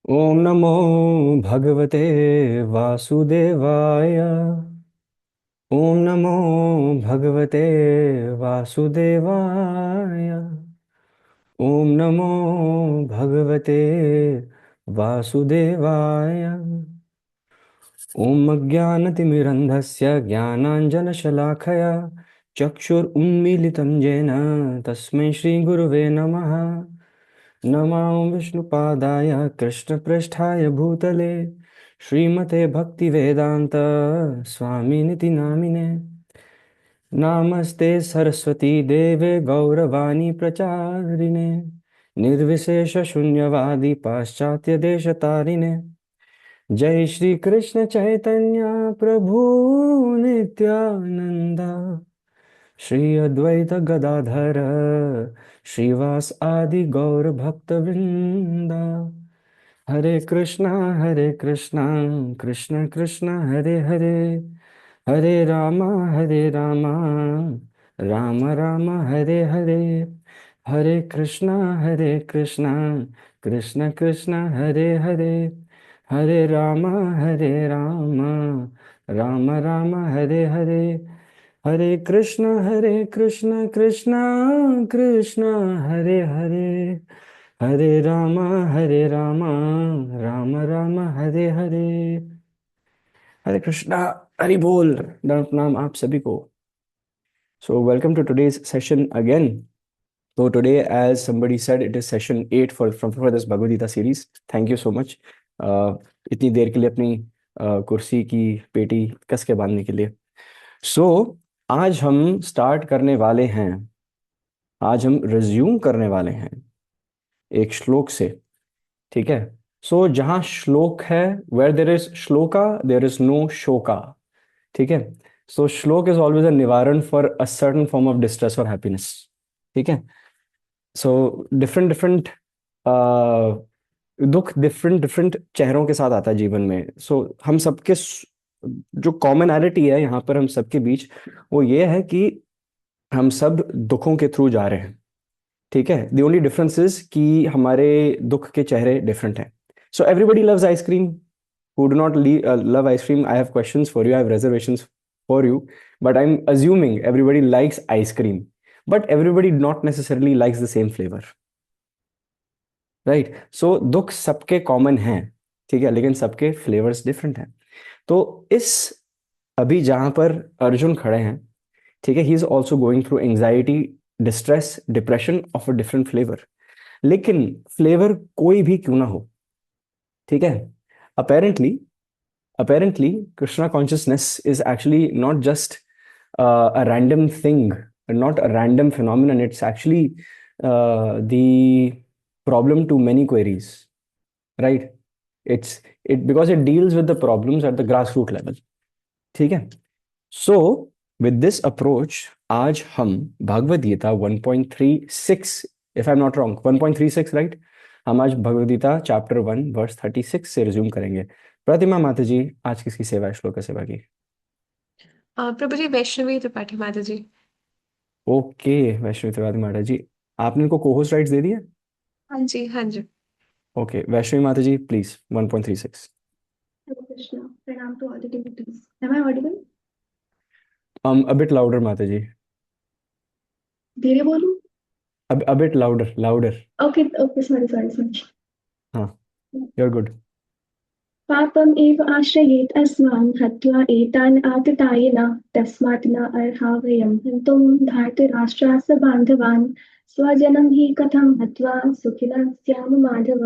ओम नमो भगवते वासुदेवाय। ओम नमो भगवते वासुदेवाय। ओम नमो भगवते वासुदेवाय। ओम अज्ञानतिमिरन्धस्य ज्ञानाञ्जनशलाखया चक्षुरुन्मीलितं येन तस्मै श्रीगुरुवे नमः। नमो विष्णुपादाय कृष्णपृष्ठाय भूतले श्रीमते भक्तिवेदान्त स्वामिनिति नामिने। नमस्ते सरस्वती देवे गौरवाणी प्रचारिणे निर्विशेष शून्यवादी पाश्चात्य देशतारिणे। जय श्री कृष्ण चैतन्य प्रभु नित्यानंदा श्री अद्वैत गदाधर श्रीवास आदि गौर भक्त वृंदा। हरे कृष्णा कृष्ण कृष्ण हरे हरे हरे रामा राम राम हरे हरे। हरे कृष्णा कृष्ण कृष्ण हरे हरे हरे राम राम राम हरे हरे। हरे कृष्ण कृष्ण कृष्ण हरे हरे हरे राम राम राम हरे हरे। हरे कृष्णा। हरि बोल। दंड प्रणाम आप सभी को। So welcome to today's session again. So today, as somebody said, it is session 8 for this Bhagavad Gita series. Thank you so much. इतनी देर के लिए अपनी कुर्सी की पेटी कस के बांधने के लिए। So आज हम स्टार्ट करने वाले हैं। आज हम रिज्यूम करने वाले हैं एक श्लोक से। ठीक है। सो जहां श्लोक है, where there is shloka there is no shoka. ठीक है। So shloka is always a nivaran for a certain form of distress और हैप्पीनेस। ठीक है। सो डिफरेंट डिफरेंट दुख डिफरेंट डिफरेंट चेहरों के साथ आता है जीवन में। सो हम सबके जो कॉमनैलिटी है यहाँ पर हम सबके बीच, वो ये है कि हम सब दुखों के थ्रू जा रहे हैं। ठीक है। द ओनली डिफरेंस इज कि हमारे दुख के चेहरे डिफरेंट हैं। So everybody loves ice cream. who do not love ice cream, I have questions for you, I have reservations for you, but I'm assuming everybody likes ice cream, but everybody not necessarily likes the same flavor, right? So दुख सबके common हैं। ठीक है। लेकिन सबके flavours different हैं। तो इस अभी जहां पर अर्जुन खड़े हैं, ठीक है, he is also going through anxiety, distress, depression of a different flavour. लेकिन फ्लेवर कोई भी क्यों ना हो, ठीक है, apparently Krishna consciousness is actually not just a random thing, not a random phenomenon. It's actually the problem to many queries, right? It because it deals with the problems at the grassroots level. ठीक है। So with this approach, आज हम Bhagavad Gita 1.36, if I'm not wrong, 1.36, right? हम आज Bhagavad Gita chapter 1 verse 36 से resume करेंगे। प्रतिमा माता जी, आज किसकी सेवा है, श्लोक का सेवा की? प्रभु जी, वैष्णवी त्रिपाठी माता जी। ओके, वैष्णवी त्रिपाठी माता जी, आपने इनको कोहोस्ट राइट्स दे दिए? हाँ जी, हाँ जी। ओके, वैष्णवी माता जी प्लीज 1.36। हरे कृष्णा। प्रणाम to all the devotees. Am I audible? a bit louder माता जी। धीरे बोलूं? a bit louder। Okay okay, sorry sorry sorry. हाँ, you're good। पापम एव आश्रयेत अस्मान् हत्वा एतान् आततायिनः तस्मात् न अर्हावयम् हन्तुं धार्तराष्ट्रास्य बान्धवान् स्वजनं हि कथं हत्वा सुखिनः स्याम माधव।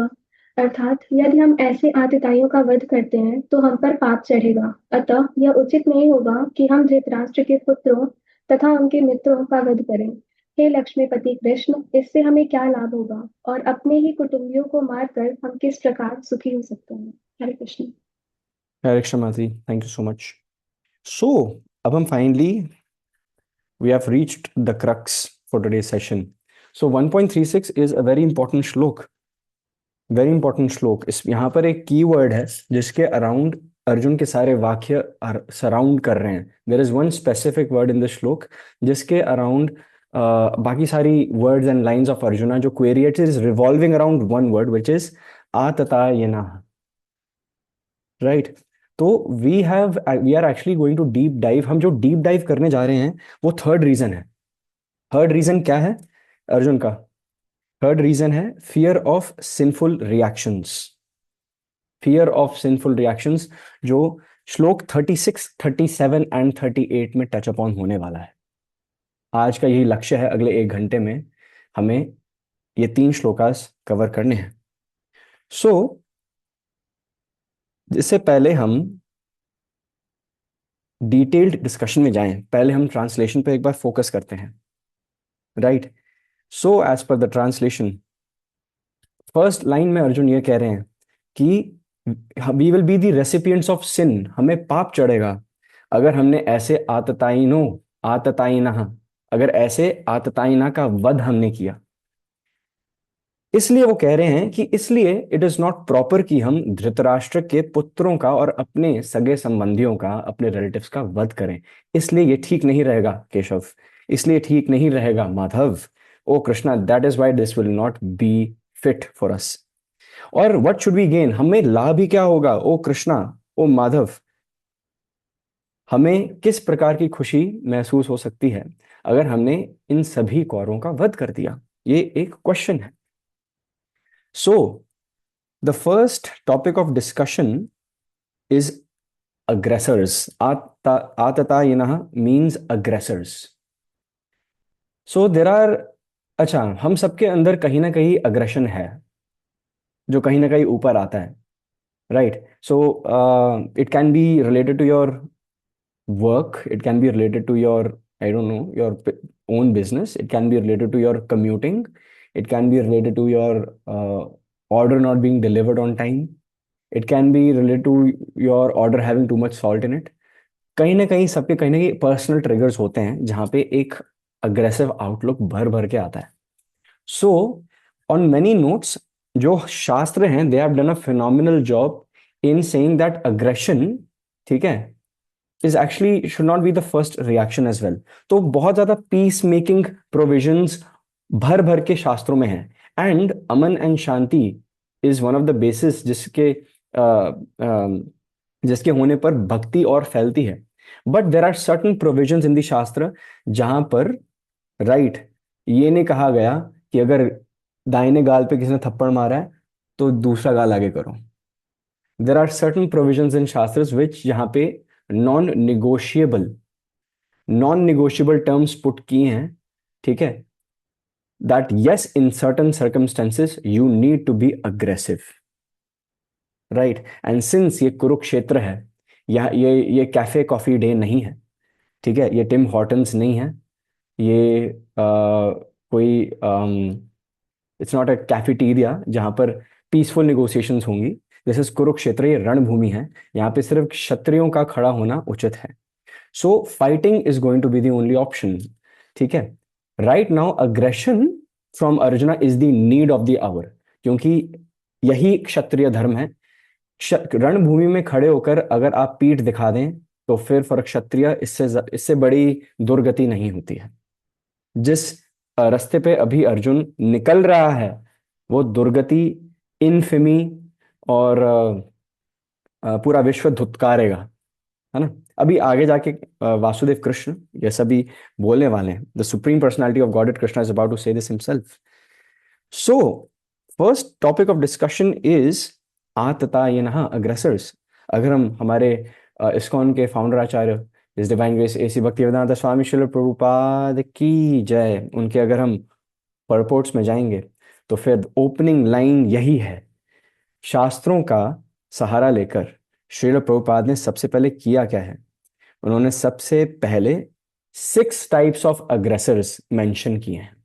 अर्थात यदि हम ऐसे आतताइयों का वध करते हैं तो हम पर पाप चढ़ेगा, अतः यह उचित नहीं होगा कि हम धृतराष्ट्र के पुत्रों तथा उनके मित्रों का वध करें। हे लक्ष्मीपति कृष्ण, इससे हमें क्या लाभ होगा और अपने ही कुटुंबियों को मारकर हम किस प्रकार सुखी हो सकते हैं। हरे कृष्ण। हरे कृष्ण माता जी, थैंक यू सो मच। सो अब हम finally we have reached the crux for today's session. So 1.36 is a very important श्लोक, वेरी इंपॉर्टेंट श्लोक। इस यहाँ पर एक की वर्ड है जिसके अराउंड अर्जुन के सारे वाक्य सराउंड कर रहे हैं। There is one specific word in the shloka जिसके अराउंड बाकी सारी words and lines of Arjuna जो query it is revolving around one word which is atatayinah, right. तो we are actually going to deep dive. हम जो डीप डाइव करने जा रहे हैं वो थर्ड रीजन है। थर्ड रीजन क्या है अर्जुन का? थर्ड रीजन है fear of sinful reactions. Fear of sinful reactions, जो श्लोक 36, 37 एंड 38 में टच अपॉन होने वाला है। आज का यही लक्ष्य है, अगले 1 घंटे में हमें ये 3 श्लोकास कवर करने हैं। सो इससे पहले हम डिटेल्ड डिस्कशन में जाएं, पहले हम ट्रांसलेशन पे एक बार फोकस करते हैं, राइट। सो एज पर द ट्रांसलेशन, फर्स्ट लाइन में अर्जुन ये कह रहे हैं कि we will be the recipients of sin, हमें पाप चढ़ेगा अगर हमने ऐसे आतताइना, अगर ऐसे आतताइना का वध हमने किया। इसलिए वो कह रहे हैं कि इसलिए इट इज नॉट प्रॉपर कि हम धृतराष्ट्र के पुत्रों का और अपने सगे संबंधियों का, अपने रिलेटिव्स का वध करें। इसलिए ये ठीक नहीं रहेगा केशव, इसलिए ठीक नहीं रहेगा माधव, ओ Krishna, that is why this will not be fit for us. और व्हाट शुड वी गेन, हमें लाभ ही क्या होगा ओ कृष्णा, ओ माधव, हमें किस प्रकार की खुशी महसूस हो सकती है अगर हमने इन सभी कौरवों का वध कर दिया? ये एक क्वेश्चन है। So the first topic of discussion is aggressors. Atatayinah means aggressors. So there are, अच्छा, हम सबके अंदर कहीं ना कहीं अग्रेशन है जो कहीं ना कहीं ऊपर आता है, right. So it can be related to your work, it can be related to your, I don't know, your own business, it can be related to your commuting, it can be related to your order not being delivered on time, it can be related to your order having too much salt in it। कहीं ना कहीं सबके कहीं ना कहीं personal triggers होते हैं जहां पे एक अग्रेसिव आउटलुक भर भर के आता है। सो ऑन मेनी नोट्स, जो शास्त्र हैं they have done a phenomenal job in saying that aggression, ठीक है, is actually should not be the first reaction as well. तो बहुत ज्यादा पीस मेकिंग प्रोविजंस भर भर के शास्त्रों में है, एंड अमन एंड शांति is one of the basis जिसके होने पर भक्ति और फैलती है। But there are certain provisions in the शास्त्र जहां पर, राइट, ये नहीं कहा गया कि अगर दाहिने गाल पे किसी ने थप्पड़ मारा है तो दूसरा गाल आगे करो। There are certain provisions in शास्त्र विच जहां पे नॉन निगोशिएबल टर्म्स पुट किए हैं, ठीक है, that yes in certain circumstances you need to be aggressive, right. And since ये कुरुक्षेत्र है, ये कैफे कॉफी डे नहीं है, ठीक है, ये टिम हॉर्टन्स नहीं है, ये कोई इट्स नॉट अ कैफेटेरिया जहां पर पीसफुल निगोसिएशंस होंगी। दिस इज कुरुक्षेत्र, ये रणभूमि है, यहाँ पे सिर्फ क्षत्रियों का खड़ा होना उचित है। So fighting is going to be the only option, ठीक है। Right now aggression from Arjuna is the need of the hour, क्योंकि यही क्षत्रिय धर्म है। रणभूमि में खड़े होकर अगर आप पीठ दिखा दें तो फिर फॉर क्षत्रिय इससे बड़ी दुर्गति नहीं होती है। जिस रास्ते पे अभी अर्जुन निकल रहा है वो दुर्गति, इनफेमी और पूरा विश्व धुतकारेगा, है ना। अभी आगे जाके वासुदेव कृष्ण ये सभी बोलने वाले हैं। The supreme personality of Godhead Krishna is about to say this himself. So first topic of discussion is atatayinah, aggressors. अगर हम हमारे इस्कॉन के founder acharya his divine grace A C Bhaktivedanta Swami Srila Prabhupada की जय, उनके अगर हम परपोर्ट्स में जाएंगे तो फिर ओपनिंग लाइन यही है। शास्त्रों का सहारा लेकर श्रील प्रभुपाद ने सबसे पहले किया क्या है? उन्होंने सबसे पहले 6 टाइप्स ऑफ अग्रेसर्स मेंशन किए हैं,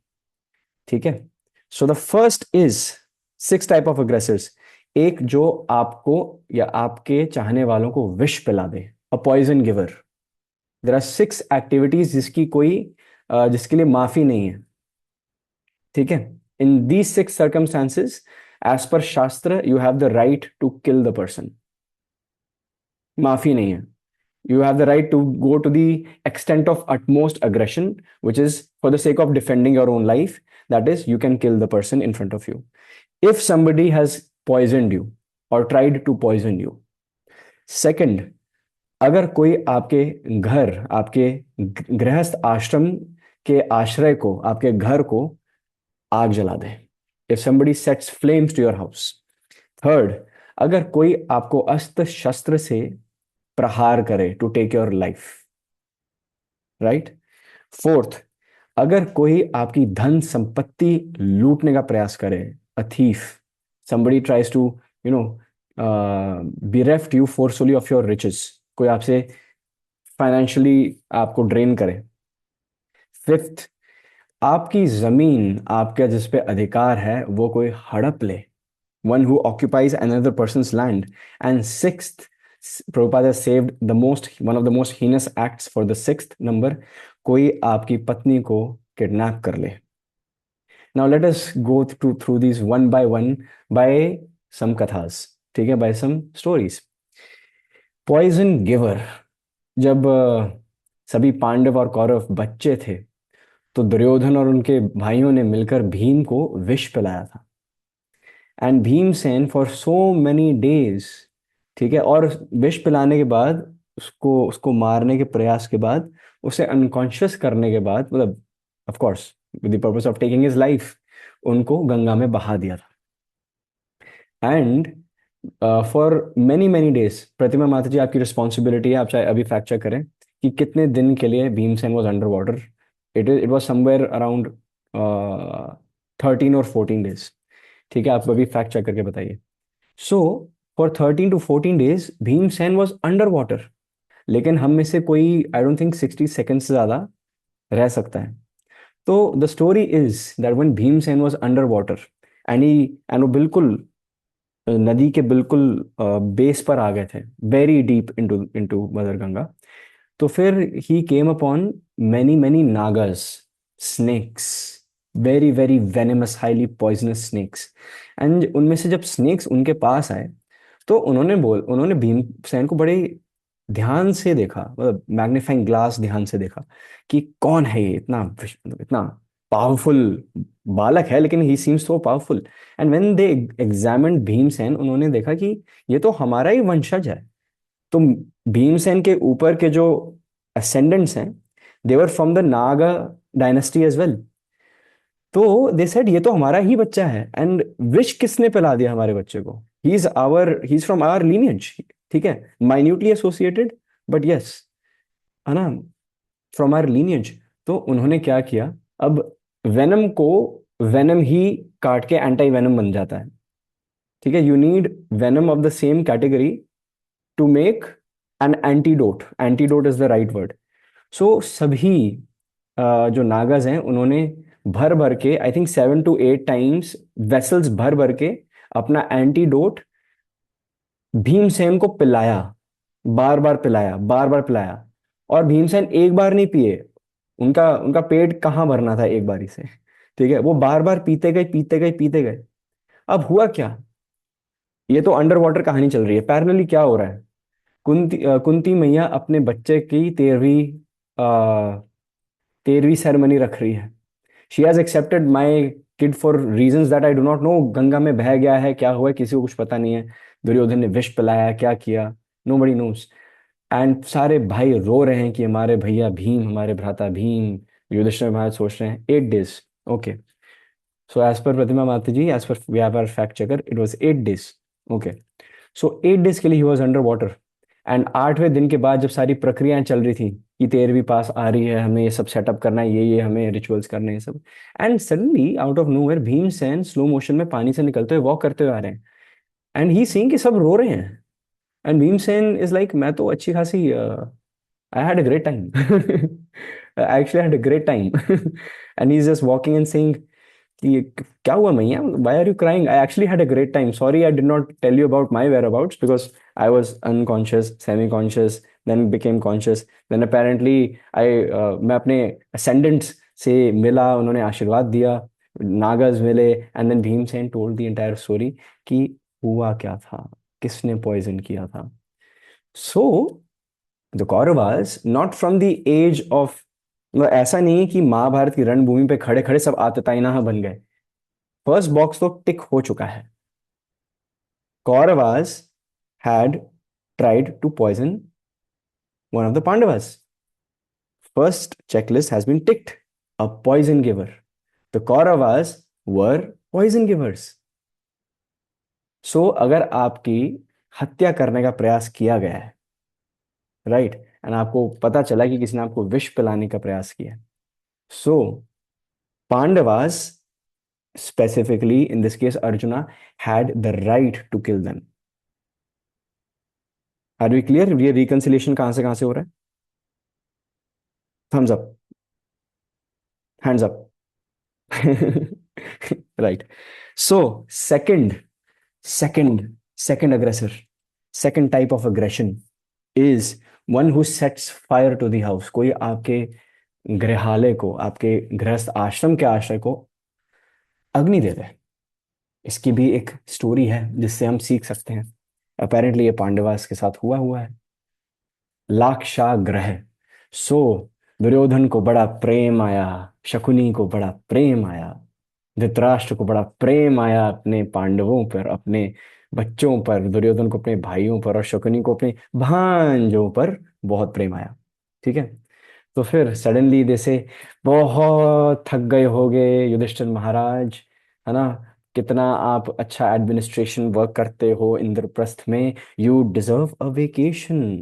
ठीक है। So the first is 6 type of aggressors. एक जो आपको या आपके चाहने वालों को विष पिला दे, a poison giver. There are 6 activities जिसके लिए माफी नहीं है, ठीक है। इन दीज 6 सर्कमस्टांसेस एज पर शास्त्र you have the right to kill the person. माफी नहीं है। You have the right to go to the extent of utmost aggression, which is for the sake of defending your own life. That is, you can kill the person in front of you. If somebody has poisoned you or tried to poison you. Second, अगर कोई आपके घर, आपके गृहस्थ आश्रम के आश्रय को, आपके घर को आग जला दे, if somebody sets flames to your house. Third, अगर कोई आपको अस्त्र शस्त्र से प्रहार करे, to take your life, right. Fourth, अगर कोई आपकी धन संपत्ति लूटने का प्रयास करे, a thief, somebody tries to you know bereft you forcefully of your riches, कोई आपसे फाइनेंशियली आपको ड्रेन करे. फिफ्थ, आपकी जमीन, आपका जिस पे अधिकार है वो कोई हड़प ले, one who occupies another person's land. And sixth, Prabhupada saved one of the most heinous acts for the sixth number, कोई आपकी पत्नी को किडनैप कर ले. Now let us go through these one by some kathas, ठीक है, by some stories. Poison giver, जब सभी पांडव और कौरव बच्चे थे तो दुर्योधन और उनके भाइयों ने मिलकर भीम को विष पिलाया था. And Bhimsen for so many days, ठीक है, और विष पिलाने के बाद, उसको उसको मारने के प्रयास के बाद, उसे अनकॉन्शियस करने के बाद, मतलब of course with the purpose of taking his life, उनको गंगा में बहा दिया था. And for many many days, Pratima Mata ji आपकी रिस्पॉन्सिबिलिटी है, आप चाहे अभी फैक्ट चेक करें कि कितने दिन के लिए Bhimsen was under water. It was somewhere around 13 और 14 डेज. ठीक है, आप अभी फैक्ट चेक करके बताइए. So for 13 to 14 days Bhimsen was under water. लेकिन हम में से कोई, आई डोंट थिंक 60 सेकेंड से ज्यादा रह सकता है. तो the story is that when Bhimsen was under water and वो बिल्कुल नदी के बिल्कुल बेस पर आ गए थे, very deep into into mother Ganga. तो फिर he came upon many many Nagas, snakes, very very venomous, highly poisonous snakes. And उनमें से जब स्नेक्स उनके पास आए तो उन्होंने भीमसेन को बड़े ध्यान से देखा, मतलब मैग्नीफाइंग ग्लास ध्यान से देखा कि कौन है ये, इतना इतना पावरफुल बालक है, लेकिन ही seems so powerful. And when they examined Bhimsen, उन्होंने देखा कि ये तो हमारा ही वंशज है. तो भीमसेन के ऊपर के जो असेंडेंट्स हैं, they were from the Naga dynasty as well. तो दे सेड ये तो हमारा ही बच्चा है. एंड विश किसने पिला दिया हमारे बच्चे को? He is from our lineage, ठीक है, माइन्यूटली एसोसिएटेड, बट यस, है ना, फ्रॉम आवर लीनियज. तो उन्होंने क्या किया, अब वेनम को वेनम ही काट के एंटी वेनम बन जाता है. ठीक है, you need venom of the same category to make an antidote. Antidote is the right word. So सभी जो नागाज हैं, उन्होंने भर भर के, I think 7 to 8 times vessels भर भर के अपना एंटीडोट भीमसेन को पिलाया, बार बार पिलाया, बार बार पिलाया. और भीमसेन एक बार नहीं पिए, उनका उनका पेट कहाँ भरना था एक बारी से. ठीक है, वो बार बार पीते गए, पीते गए, पीते गए. अब हुआ क्या, ये तो अंडर वाटर कहानी चल रही है, पैरेलली क्या हो रहा है, कुंती मैया अपने बच्चे की 13वीं सेरेमनी रख रही है. She has accepted my kid for reasons that I do not know. Ganga में बह गया है, क्या हुआ है, किसी को कुछ पता नहीं है. दुर्योधन ने विष पिलाया, क्या किया, नो बडी नोस. एंड सारे भाई रो रहे हैं कि हमारे भैया भीम, हमारे भ्राता भीम. युधिष्ठिर महाराज सोच रहे हैं 8 days. Okay, so as per Pratima Mata ji, as per we have our fact checker, it was 8 days. Okay, so 8 days के लिए ही वॉज अंडर वाटर. एंड 8वें दिन के बाद जब सारी प्रक्रियाएं चल रही थी कि 13वीं पास आ रही है, हमें ये सब सेटअप करना है, ये हमें रिचुअल्स करने हैं सब. And suddenly out of nowhere Bhimsen slow motion में पानी से निकलते हुए वॉक करते हुए आ रहे हैं. एंड ही सीइंग कि सब रो रहे हैं. एंड भीमसेन इज लाइक, मैं तो अच्छी खासी, I had a great time. I actually had a great time. And he is just walking and saying कि क्या हुआ मैया, why are you crying, I actually had a great time, sorry I did not tell you about my whereabouts because I was unconscious, semi conscious, then became conscious, then apparently मैं अपने ascendants से मिला, उन्होंने आशीर्वाद दिया, नागस मिले. And then Bhimsen told the entire story कि हुआ क्या था, किसने पॉइजन किया था. So the Kauravas not from the age of, ऐसा नहीं है कि महाभारत की रणभूमि पे खड़े खड़े सब आतताइना बन गए. फर्स्ट बॉक्स तो टिक हो चुका है. Kauravas had tried to poison one of the Pandavas. First checklist has been ticked, a poison giver. The Kauravas were poison givers. अगर आपकी हत्या करने का प्रयास किया गया है, राइट, एंड आपको पता चला कि किसी ने आपको विष पिलाने का प्रयास किया है, सो Pandavas, specifically in this case Arjuna, had the right to kill them. Are we clear? ये reconciliation कहां से हो रहा है? Thumbs up, hands up. Right. So second aggressor, second type of aggression is one who sets fire to the house. कोई आपके गृहालय को, आपके गृहस्थ आश्रम के आश्रय को अग्नि दे दे. इसकी भी एक स्टोरी है जिससे हम सीख सकते हैं. अपेरेंटली ये पांडवास के साथ हुआ है. लाक्षाग्रह. सो दुर्योधन को बड़ा प्रेम आया, शकुनी को बड़ा प्रेम आया, धृतराष्ट्र को बड़ा प्रेम आया अपने पांडवों पर, अपने बच्चों पर, दुर्योधन को अपने भाइयों पर और शकुनी को अपने भांजों पर बहुत प्रेम आया. ठीक है. तो फिर सडनली जैसे बहुत थक गए होगे युधिष्ठिर महाराज, है ना, कितना आप अच्छा एडमिनिस्ट्रेशन वर्क करते हो इंद्रप्रस्थ में, यू डिजर्व अ वेकेशन.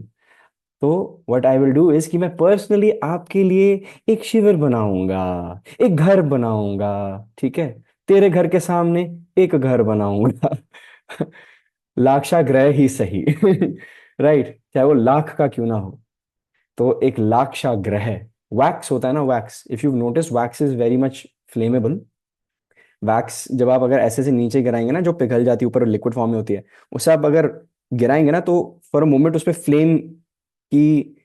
तो what I will do is कि मैं पर्सनली आपके लिए एक शिविर बनाऊंगा, एक घर बनाऊंगा. ठीक है. तेरे घर के सामने एक घर बनाऊंगा. लाक्षागृह ही सही. राइट, चाहे वो लाख का क्यों ना हो. तो एक लाक्षागृह. वैक्स होता है ना, wax, if you notice wax is very much flammable. Wax जब आप अगर ऐसे से नीचे गिराएंगे ना, जो पिघल जाती है ऊपर लिक्विड फॉर्म में होती है, उसे आप अगर गिराएंगे ना तो फॉर अ मोमेंट उस पर फ्लेम की,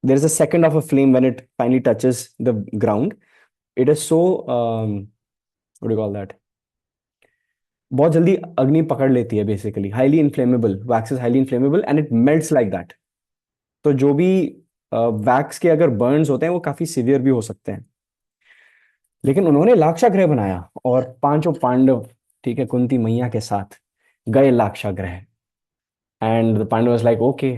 there is a second of a flame when it finally touches the ground. It is so what do you call that, बहुत जल्दी अग्नि पकड़ लेती है. Basically highly inflammable, wax is highly inflammable and it melts like that. तो जो भी wax के अगर बर्न्स होते हैं वो काफी सिवियर भी हो सकते हैं. लेकिन उन्होंने लाक्षागृह बनाया और पांचों पांडव, ठीक है, कुंती मैया के साथ गए Lakshagriha. And the Pandava was like okay,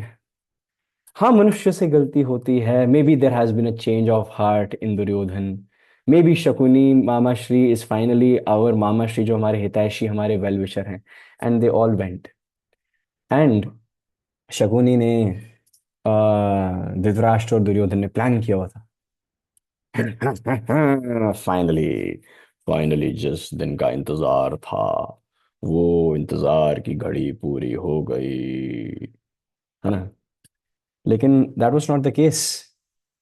हाँ मनुष्य से गलती होती है. Maybe there has been a change of heart in Duryodhan. Maybe Shakuni mama Shri is finally our mama Shri, जो हमारे हितैषी, हमारे वेल विशर हैं. And they all went. And Shakuni ने धृतराष्ट्र और दुर्योधन ने प्लान किया हुआ था. फाइनली, फाइनली जिस दिन का इंतजार था, वो इंतजार की घड़ी पूरी हो गई, है ना. लेकिन that was not the case.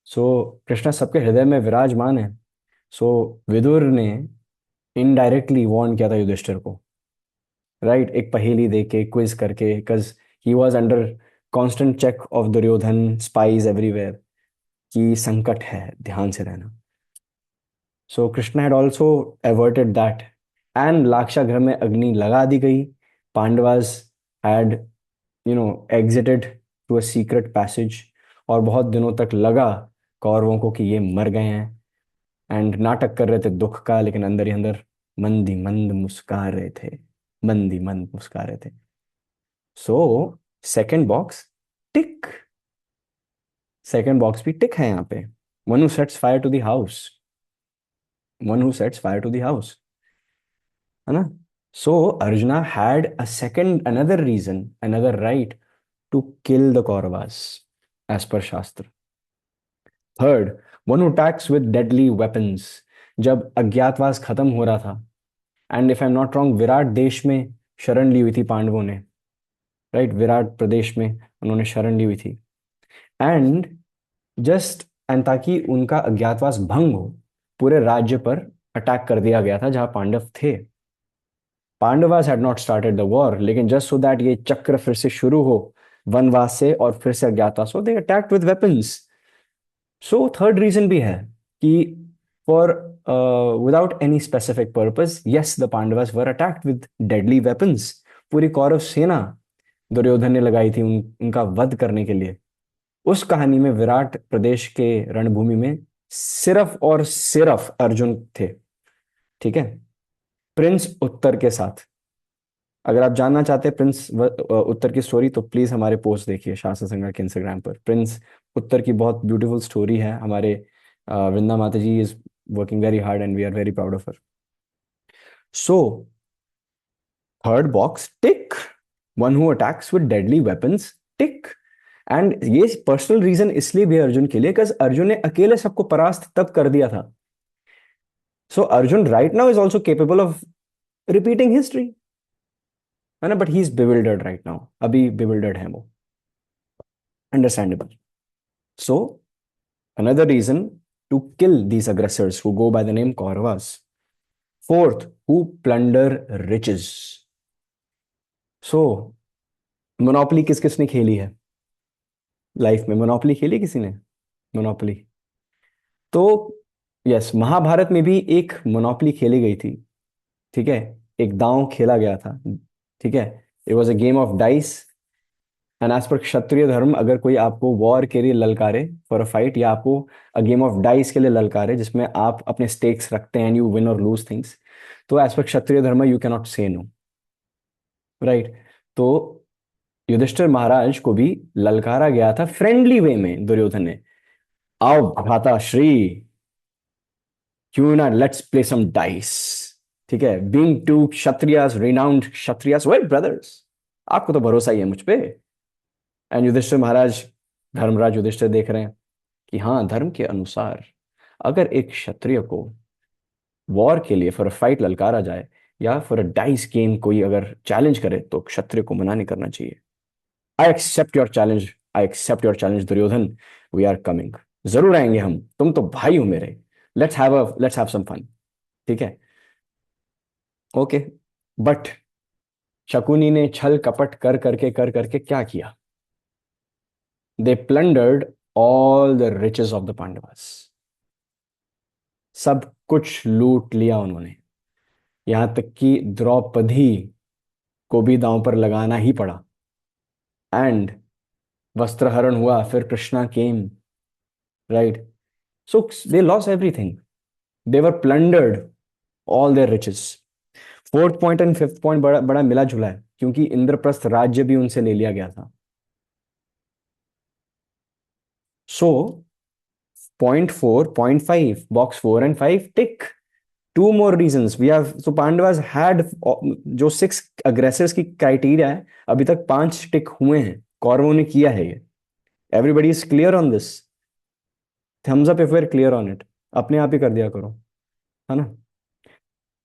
So Krishna सबके हृदय में विराजमान है. सो विदुर ने इनडायरेक्टली वार्न किया था युधिष्ठिर को, राइट, एक पहेली दे के, क्विज करके, because he was under constant check of Duryodhan, spies everywhere, कि संकट है, ध्यान से रहना. So Krishna had also averted that. And Lakshagriha में अग्नि लगा दी गई. Pandavas had exited to a secret passage. और बहुत दिनों तक लगा कौरवों को कि ये मर गए हैं, एंड नाटक कर रहे थे दुख का, लेकिन अंदर ही अंदर मंद ही मंद मुस्कुरा रहे थे, मंद ही मंद मुस्कुरा रहे थे. So second box tick. Second box भी टिक है यहाँ पे. One who sets fire to the house, one who sets fire to the house, है ना. So Arjuna had a second, another reason, another right to kill the Kauravas as पर shastra. Third, one who attacks with deadly weapons. जब अज्ञातवास खत्म हो रहा था, and if I am not wrong, Virat देश में शरण ली हुई थी पांडवों ने, राइट, विराट प्रदेश में उन्होंने शरण ली हुई थी. एंड जस्ट, एंड ताकि उनका अज्ञातवास भंग हो, पूरे राज्य पर अटैक कर दिया गया था जहां पांडव थे. Pandavas had not started the war, लेकिन जस्ट सो दैट ये चक्र फिर से शुरू हो, वनवास से और फिर से अज्ञातवास हो, they attacked with weapons. So third reason भी है कि for without any specific purpose, yes the Pandavas were attacked with deadly weapons. पूरी कौरव सेना दुर्योधन ने लगाई थी उनका वध करने के लिए. उस कहानी में विराट प्रदेश के रणभूमि में सिर्फ और सिर्फ अर्जुन थे. ठीक है, प्रिंस उत्तर के साथ. अगर आप जानना चाहते हैं प्रिंस उत्तर की स्टोरी, तो प्लीज हमारे पोस्ट देखिए शास्त्र संग्रह के इंस्टाग्राम पर। प्रिंस उत्तर की बहुत ब्यूटीफुल स्टोरी है। हमारे Vrinda Mata ji is working very hard and we are very proud of her. So third box tick, one who attacks with deadly weapons, tick. And ये पर्सनल रीजन इसलिए भी है अर्जुन के लिए, बिकॉज अर्जुन ने अकेले सबको परास्त तब कर दिया था। So Arjun right now is also capable of repeating history, है ना। But he is bewildered right now, अभी बिविल्डर्ड है वो, understandable. So another reason to kill these aggressors who go by the name Kauravas. Fourth, who plunder riches. So, monopoly किस किसने खेली है life में? मोनोपोली खेली किसी ने? मोनोपोली तो यस, महाभारत में भी एक मोनोपोली खेली गई थी, ठीक है। एक दांव खेला गया था, ठीक है। It was a game of dice. And as per Kshatriya धर्म, अगर कोई आपको वॉर के लिए ललकारे फॉर अ फाइट, या आपको अ गेम ऑफ डाइस के लिए ललकारे जिसमें आप अपने स्टेक्स रखते हैं, यू विन और लूज थिंग्स, तो एज पर क्षत्रिय धर्म यू कैन नॉट से नो, राइट। तो युधिष्ठिर महाराज को भी ललकारा गया था फ्रेंडली वे में दुर्योधन ने, आओ भ्राता श्री, क्यों ना लेट्स प्ले सम डाइस, ठीक है। Being two Kshatriyas, renowned Kshatriyas, well brothers, आपको तो भरोसा ही है मुझ पे। एंड युधिष्ठिर महाराज, धर्मराज युधिष्ठिर देख रहे हैं कि हाँ, धर्म के अनुसार अगर एक क्षत्रिय को वॉर के लिए फॉर अ फाइट ललकारा जाए, या फॉर अ डाइस गेम कोई अगर चैलेंज करे, तो क्षत्रिय को मना नहीं करना चाहिए। I accept your challenge, I accept your challenge Duryodhan, we are coming, जरूर आएंगे हम, तुम तो भाई हो मेरे, लेट्स हैव सम फन, ठीक है। ओके, बट शकुनी ने छल कपट कर करके क्या किया? They plundered all the riches of the Pandavas. सब कुछ लूट लिया उन्होंने, यहां तक कि द्रौपदी को भी दांव पर लगाना ही पड़ा। एंड वस्त्रहरण हुआ, फिर Krishna came, right. So they loss everything, they were plundered all their riches. Fourth point and fifth point बड़ा बड़ा मिला जुला है, क्योंकि इंद्रप्रस्थ राज्य भी उनसे ले लिया गया था। So point four, point five, box four and five tick. Two more reasons we have, so Pandavas had, जो सिक्स अग्रेसर्स की क्राइटेरिया है, अभी तक पांच टिक हुए हैं, कौरवों ने किया है ये। Everybody is clear on this? Thumbs up if we are clear on it, अपने आप ही कर दिया करो, है ना।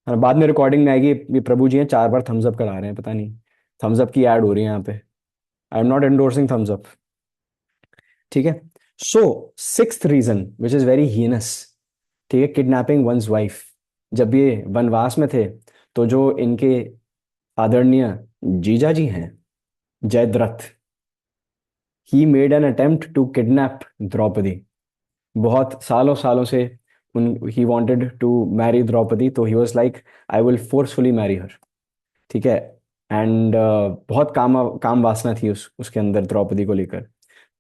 हाँ, बाद में रिकॉर्डिंग में आएगी, ये प्रभु जी हैं 4 बार थम्स अप करा रहे हैं, पता नहीं थम्स अप की ऐड हो रही है यहाँ पे। I am not endorsing thumbs up, ठीक है। So sixth reason which is very heinous, ठीक है, किडनैपिंग वंस वाइफ। जब ये वनवास में थे, तो जो इनके आदरणीय जीजा जी हैं Jayadratha, he made an attempt to kidnap Draupadi. बहुत सालों सालों से उन he wanted to marry Draupadi, तो he was like I will forcefully marry her, ठीक है। एंड बहुत काम वासना थी उसके अंदर द्रौपदी को लेकर।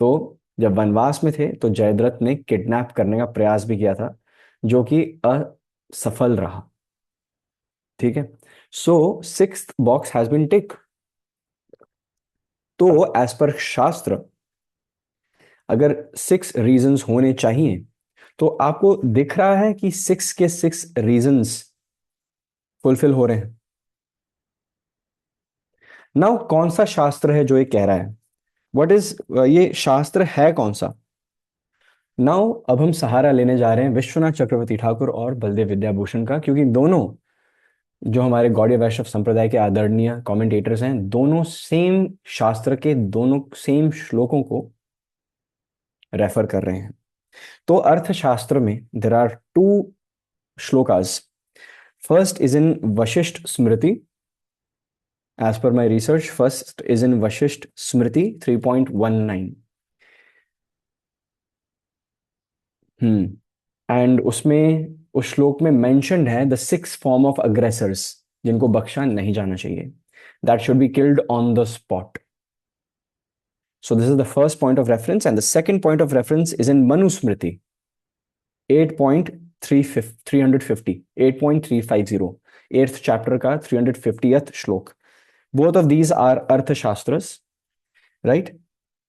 तो जब वनवास में थे, तो जयद्रथ ने किडनैप करने का प्रयास भी किया था, जो कि असफल रहा, ठीक है। So sixth box has been टिक। तो एज पर शास्त्र, अगर सिक्स रीजंस होने चाहिए, तो आपको दिख रहा है कि सिक्स के सिक्स रीजंस फुलफिल हो रहे हैं। नाउ कौन सा शास्त्र है जो ये कह रहा है? व्हाट इज, ये शास्त्र है कौन सा? नाउ अब हम सहारा लेने जा रहे हैं विश्वनाथ चक्रवर्ती ठाकुर और बलदेव विद्याभूषण का, क्योंकि दोनों जो हमारे गौड़ीय वैष्णव संप्रदाय के आदरणीय कमेंटेटर्स हैं, दोनों सेम शास्त्र के दोनों सेम श्लोकों को रेफर कर रहे हैं। तो अर्थशास्त्र में there are two shlokas. First is in Vashishtha Smriti, as per my research, first is in Vashisht Smriti 3.19. And उसमें, उस श्लोक में मेंशन्ड है द सिक्स फॉर्म ऑफ अग्रेसर्स, जिनको बख्शा नहीं जाना चाहिए, that should be killed on the spot. So this is the first point of reference, and the second point of reference is in Manusmriti 8.350, 8.350, 8th chapter का 350th श्लोक, both of these are arthashastras, right?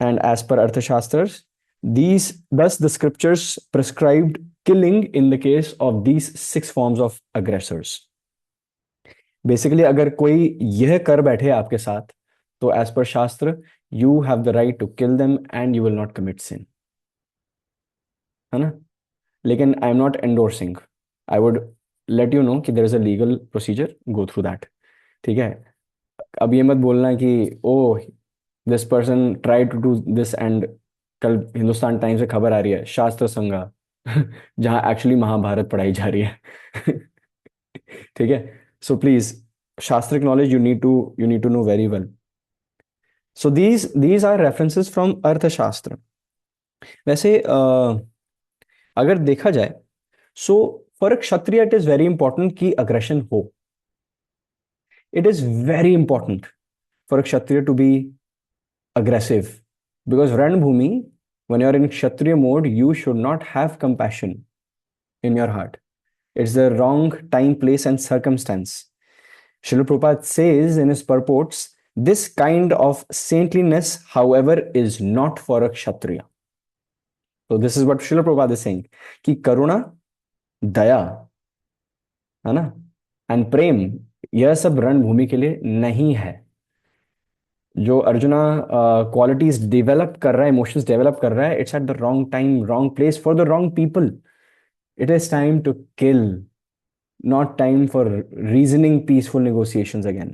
And as per arthashastras, these thus the scriptures prescribed killing in the case of these 6 forms of aggressors. Basically अगर कोई यह कर बैठे आपके साथ, तो एज पर शास्त्र you have the right to kill them and you will not commit sin, है ना? लेकिन I am not endorsing, I would let you know कि there is a legal procedure, go through that, ठीक है? अब ये मत बोलना कि oh this person try to do this and कल हिंदुस्तान टाइम्स से खबर आ रही है शास्त्र संगा जहां एक्चुअली महाभारत पढ़ाई जा रही है ठीक है? So please, shastric knowledge you need to know very well. So these are references from अर्थशास्त्र. वैसे अगर देखा जाए, so for a Kshatriya it is very important कि अग्रेशन हो. It is very important for a Kshatriya to be aggressive, because Ranbhumi, when you're in Kshatriya mode, you should not have compassion in your heart. It's the wrong time, place, and circumstance. Srila Prabhupada says in his purports, this kind of saintliness, however, is not for a Kshatriya. So this is what Srila Prabhupada is saying, कि करुणा, दया, है ना, and प्रेम, यह सब रणभूमि के लिए नहीं है. जो अर्जुना क्वालिटीज डेवलप कर रहा है, इमोशंस डेवलप कर रहा है, it's at the wrong time, wrong place, for the wrong people. It is time to kill, not time for reasoning peaceful negotiations again.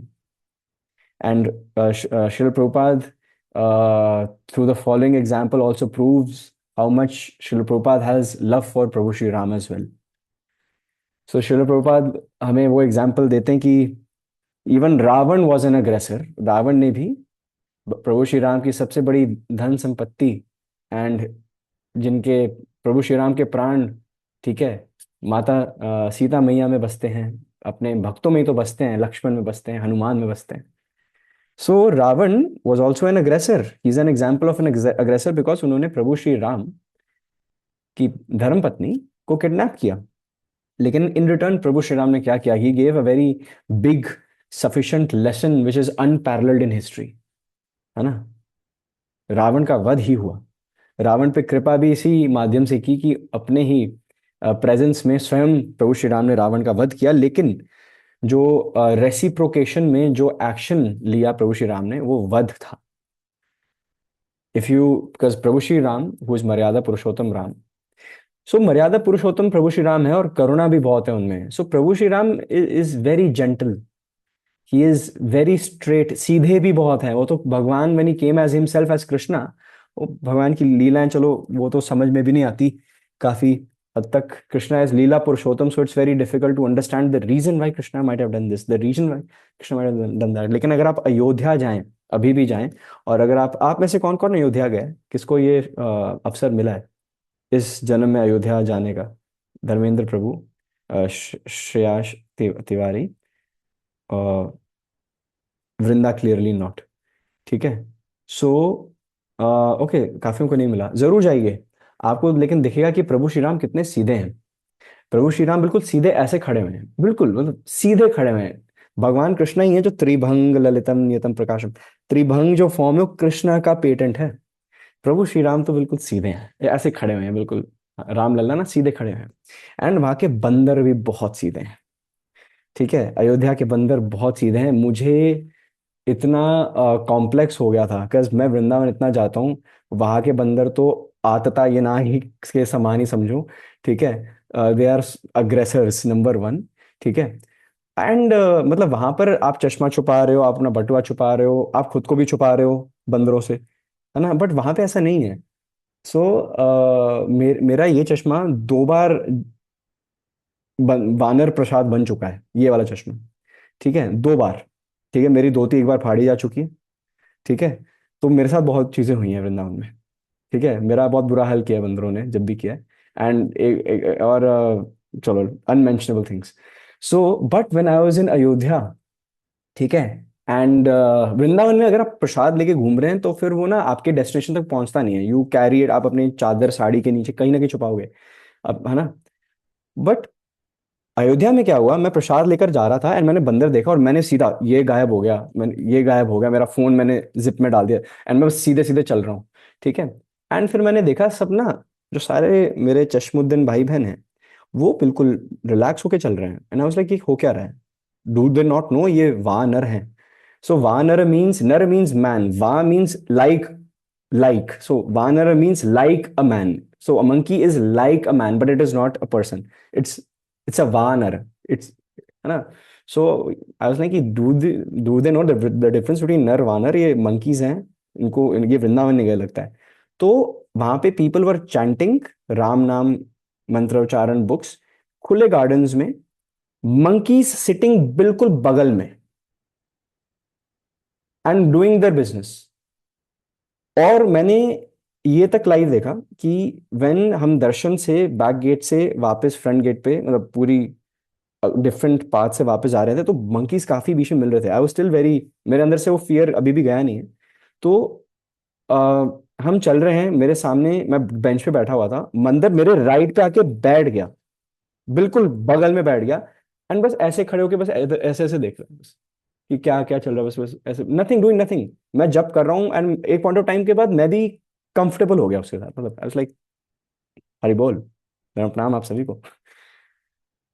And Srila Prabhupada, through the following example, also proves how much Srila Prabhupada has love for Prabhu Shri Ram as well. So Srila Prabhupada हमें वो example देते हैं कि even Ravan was an अग्रेसर. रावण ने भी प्रभु श्री राम की सबसे बड़ी धन संपत्ति एंड जिनके प्रभु श्री राम के प्राण, ठीक है, माता सीता मैया में बसते हैं, अपने भक्तों में ही तो बसते हैं, लक्ष्मण में बसते हैं, हनुमान में बसते हैं. So Ravan was also an aggressor. He is an example of an aggressor because उन्होंने प्रभु श्री राम की धर्मपत्नी को किडनैप किया. लेकिन इन रिटर्न प्रभु श्री राम ने क्या किया? He gave a very big sufficient lesson which is unparalleled in history, है ना? रावण का वध ही हुआ. रावण पे कृपा भी इसी माध्यम से की कि अपने ही प्रेजेंस में स्वयं प्रभु श्री राम ने रावण का वध किया. लेकिन जो रेसिप्रोकेशन में जो एक्शन लिया प्रभु श्री राम ने, वो वध था. If you, because Prabhu Shri Ram who is मर्यादा पुरुषोत्तम राम, सो मर्यादा पुरुषोत्तम प्रभु श्री राम है और करुणा भी बहुत है उनमें. So Prabhu Shri Ram is very gentle, he is very straight, सीधे भी बहुत है. वो तो भगवान when he came as himself as Krishna, वो भगवान की लीलाएं चलो वो तो समझ में भी नहीं आती काफी हद तक. कृष्णा इज लीला पुरुषोत्तम, so it's very difficult to understand the reason why Krishna might have done this, the reason why Krishna might have done that. लेकिन अगर आप अयोध्या जाएं, अभी भी जाएं, और अगर आप में से कौन कौन अयोध्या गए, किसको ये अवसर मिला है इस जन्म में अयोध्या जाने का? धर्मेंद्र प्रभु, श्रेयाश तिवारी, वृंदा क्लियरली नॉट, ठीक है? सो ओके, काफियों को नहीं मिला, जरूर जाइए आपको. लेकिन दिखेगा कि प्रभु श्री राम कितने सीधे हैं. प्रभु श्री राम बिल्कुल सीधे ऐसे खड़े हुए हैं, बिल्कुल मतलब सीधे खड़े हुए हैं. भगवान कृष्ण ही है जो त्रिभंग ललितम नियतम प्रकाशम, त्रिभंग जो फॉर्म है वो कृष्ण का पेटेंट है. प्रभु श्री राम तो बिल्कुल सीधे हैं, ऐसे खड़े हुए हैं बिल्कुल. राम लल्ला ना सीधे खड़े हुए हैं. एंड वहां के बंदर भी बहुत सीधे हैं, ठीक है? अयोध्या के बंदर बहुत सीधे हैं. मुझे इतना कॉम्प्लेक्स हो गया था, बिकॉज मैं वृंदावन इतना जाता हूँ, वहां के बंदर तो आतता ये ना ही के समान ही समझो, ठीक है? दे आर अग्रेसर्स नंबर 1, ठीक है? एंड मतलब वहां पर आप चश्मा छुपा रहे हो, आप अपना बटुआ छुपा रहे हो, आप खुद को भी छुपा रहे हो बंदरों से, है ना? बट वहां पे ऐसा नहीं है. सो मेरा ये चश्मा 2 बार वानर प्रसाद बन चुका है, ये वाला चश्मा, ठीक है? 2 बार, ठीक है? मेरी धोती एक बार फाड़ी जा चुकी है, ठीक है? तो मेरे साथ बहुत चीजें हुई हैं वृंदावन में, ठीक है? मेरा बहुत बुरा हाल किया है बंदरों ने जब भी किया है. एंड और चलो unmentionable things. So but when I was in Ayodhya, ठीक है, एंड वृंदावन में अगर आप प्रसाद लेके घूम रहे हैं तो फिर वो ना आपके डेस्टिनेशन तक पहुंचता नहीं है. यू कैरी इट, आप अपनी चादर साड़ी के नीचे कहीं ना कहीं छुपाओगे अब, है ना? बट अयोध्या में क्या हुआ, मैं प्रसाद लेकर जा रहा था एंड मैंने बंदर देखा और मैंने सीधा ये गायब हो गया, मैंने ये गायब हो गया, मेरा फोन मैंने जिप में डाल दिया एंड मैं बस सीधे सीधे चल रहा हूँ। ठीक है। एंड फिर मैंने देखा सब ना, जो सारे मेरे चश्मुद्दीन भाई बहन हैं वो बिल्कुल रिलैक्स होके चल रहे हैं एंड आई वाज लाइक, ये हो क्या रहा है? डू दे नॉट नो ये वानर हैं? सो वानर मीन्स, नर मीन्स मैन, वा means like, so vanara means like a man. So a monkey is like a man, but it is not a person. It's a vanara. It's, है ना? So I was like, do they know the difference between नर वानर? ये monkeys हैं, इनको ये वृंदावन नहीं गए लगता है। तो वहां पे people were chanting राम नाम मंत्रोच्चारण बुक्स खुले गार्डन्स में, monkeys sitting बिल्कुल बगल में and doing their business। और मैंने ये तक लाइव देखा कि व्हेन हम दर्शन से बैक गेट से वापस फ्रंट गेट पे, मतलब पूरी डिफरेंट पाथ से वापस जा रहे थे, तो मंकीज काफी बीच में मिल रहे थे। आई वाज स्टिल वेरी, मेरे अंदर से वो फियर अभी भी गया नहीं है। तो अ, हम चल रहे हैं, मेरे सामने मैं बेंच पे बैठा हुआ था, मंदिर मेरे राइट पे आके बैठ गया, बिल्कुल बगल में बैठ गया एंड बस ऐसे खड़े होके बस ऐसे ऐसे देख रहे हैं बस कि क्या क्या चल रहा है, बस बस ऐसे, नथिंग डूइंग नथिंग। मैं जब कर रहा हूँ एंड एक पॉइंट ऑफ टाइम के बाद मैं भी कंफर्टेबल हो गया उसके साथ, मतलब आई वाज लाइक, हरि बोल, मेरा प्रणाम आप सभी को।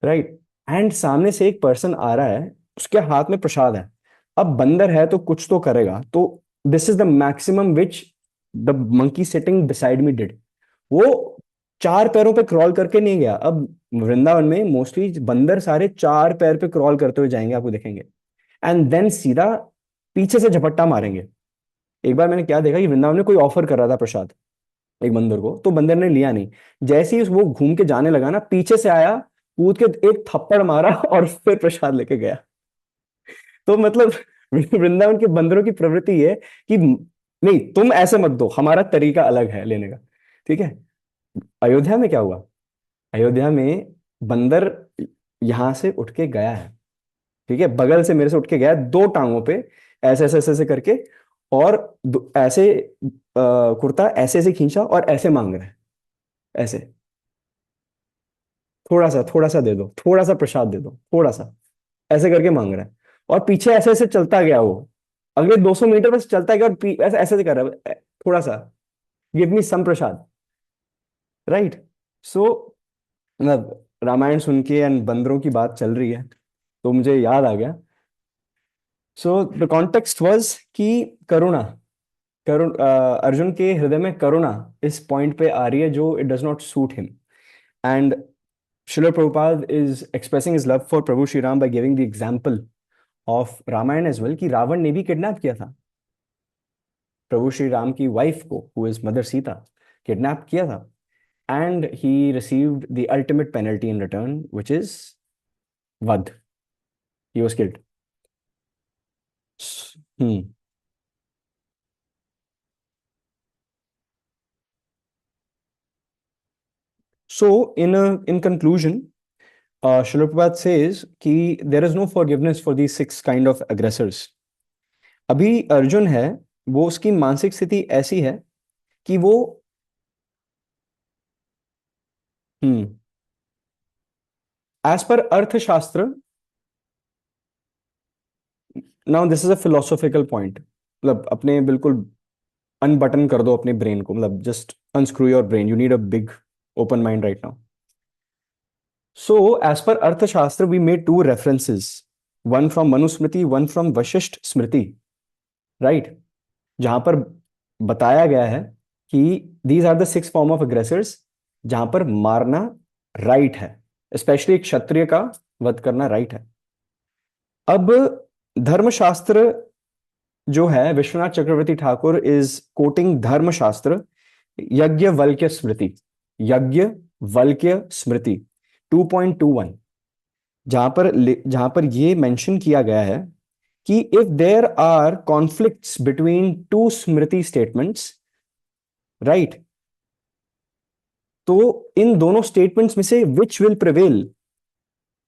राइट। एंड सामने से एक पर्सन आ रहा है, उसके हाथ में प्रसाद है। अब बंदर है तो कुछ तो करेगा, तो this is the maximum which the monkey sitting beside me did. वो चार पैरों पे क्रॉल करके नहीं गया। अब वृंदावन में मोस्टली बंदर सारे चार पैर पे क्रॉल करते हुए जाएंगे, आपको देखेंगे, एंड देन सीधा पीछे से झपट्टा मारेंगे। एक बार मैंने क्या देखा कि वृंदावन में कोई ऑफर कर रहा था प्रसाद एक बंदर को, तो बंदर ने लिया नहीं। जैसे ही वो घूम के जाने लगा ना, पीछे से आया, कूद के एक थप्पड़ मारा और फिर प्रसाद लेके गया। तो मतलब वृंदावन के बंदरों की प्रवृत्ति ये है कि नहीं, तुम ऐसे मत दो, हमारा तरीका अलग है लेने का। ठीक है। अयोध्या में क्या हुआ? अयोध्या में बंदर यहां से उठ के गया है, ठीक है, बगल से मेरे से उठ के गया है, दो टांगों पे, ऐसे ऐसे ऐसे ऐसे करके, और ऐसे कुर्ता ऐसे ऐसे खींचा और ऐसे मांग रहा है, ऐसे, थोड़ा सा दे दो, थोड़ा सा प्रसाद दे दो, थोड़ा सा, ऐसे करके मांग रहा है। और पीछे ऐसे ऐसे चलता गया वो, अगले 200 मीटर बस चलता गया और ऐसे ऐसे कर रहा है, थोड़ा सा, गिव मी सम प्रसाद। राइट। सो मतलब रामायण सुन के एंड बंदरों की बात चल रही है तो मुझे याद आ गया। सो द कॉन्टेक्स्ट वाज कि करुणा, अर्जुन के हृदय में करुणा इस पॉइंट पे आ रही है जो it does not suit him. And Srila Prabhupada is expressing his love for Prabhu Shri Ram by giving the example of Ramayana as well, कि रावण ने भी किडनैप किया था प्रभु श्री राम की वाइफ को, who is mother Sita, kidnap किया था, and he received the ultimate penalty in return which is vadh, he was killed. Hmm. So in conclusion, Srila Prabhupada says कि there is no forgiveness for these six kind of aggressors। अभी अर्जुन है, वो उसकी मानसिक स्थिति ऐसी है कि वो, हम्म, एज पर अर्थशास्त्र, now this is a philosophical point, मतलब अपने बिल्कुल अनबटन कर दो अपने ब्रेन को, मतलब just unscrew your brain, you need a big open mind right now. So as per Arthashastra we made two references, one from Manusmriti, one from Vashishtha Smriti, right, जहां पर बताया गया है कि these are the six form of aggressors, जहां पर मारना right है, स्पेशली एक क्षत्रिय का वध करना राइट है। अब धर्मशास्त्र जो है, विश्वनाथ चक्रवर्ती ठाकुर इज कोटिंग धर्मशास्त्र, यज्ञवल्क्य स्मृति, यज्ञवल्क्य स्मृति 2.21, जहां पर ये मेंशन किया गया है कि if there are conflicts between two smriti statements, right, तो इन दोनों स्टेटमेंट्स में से which will prevail,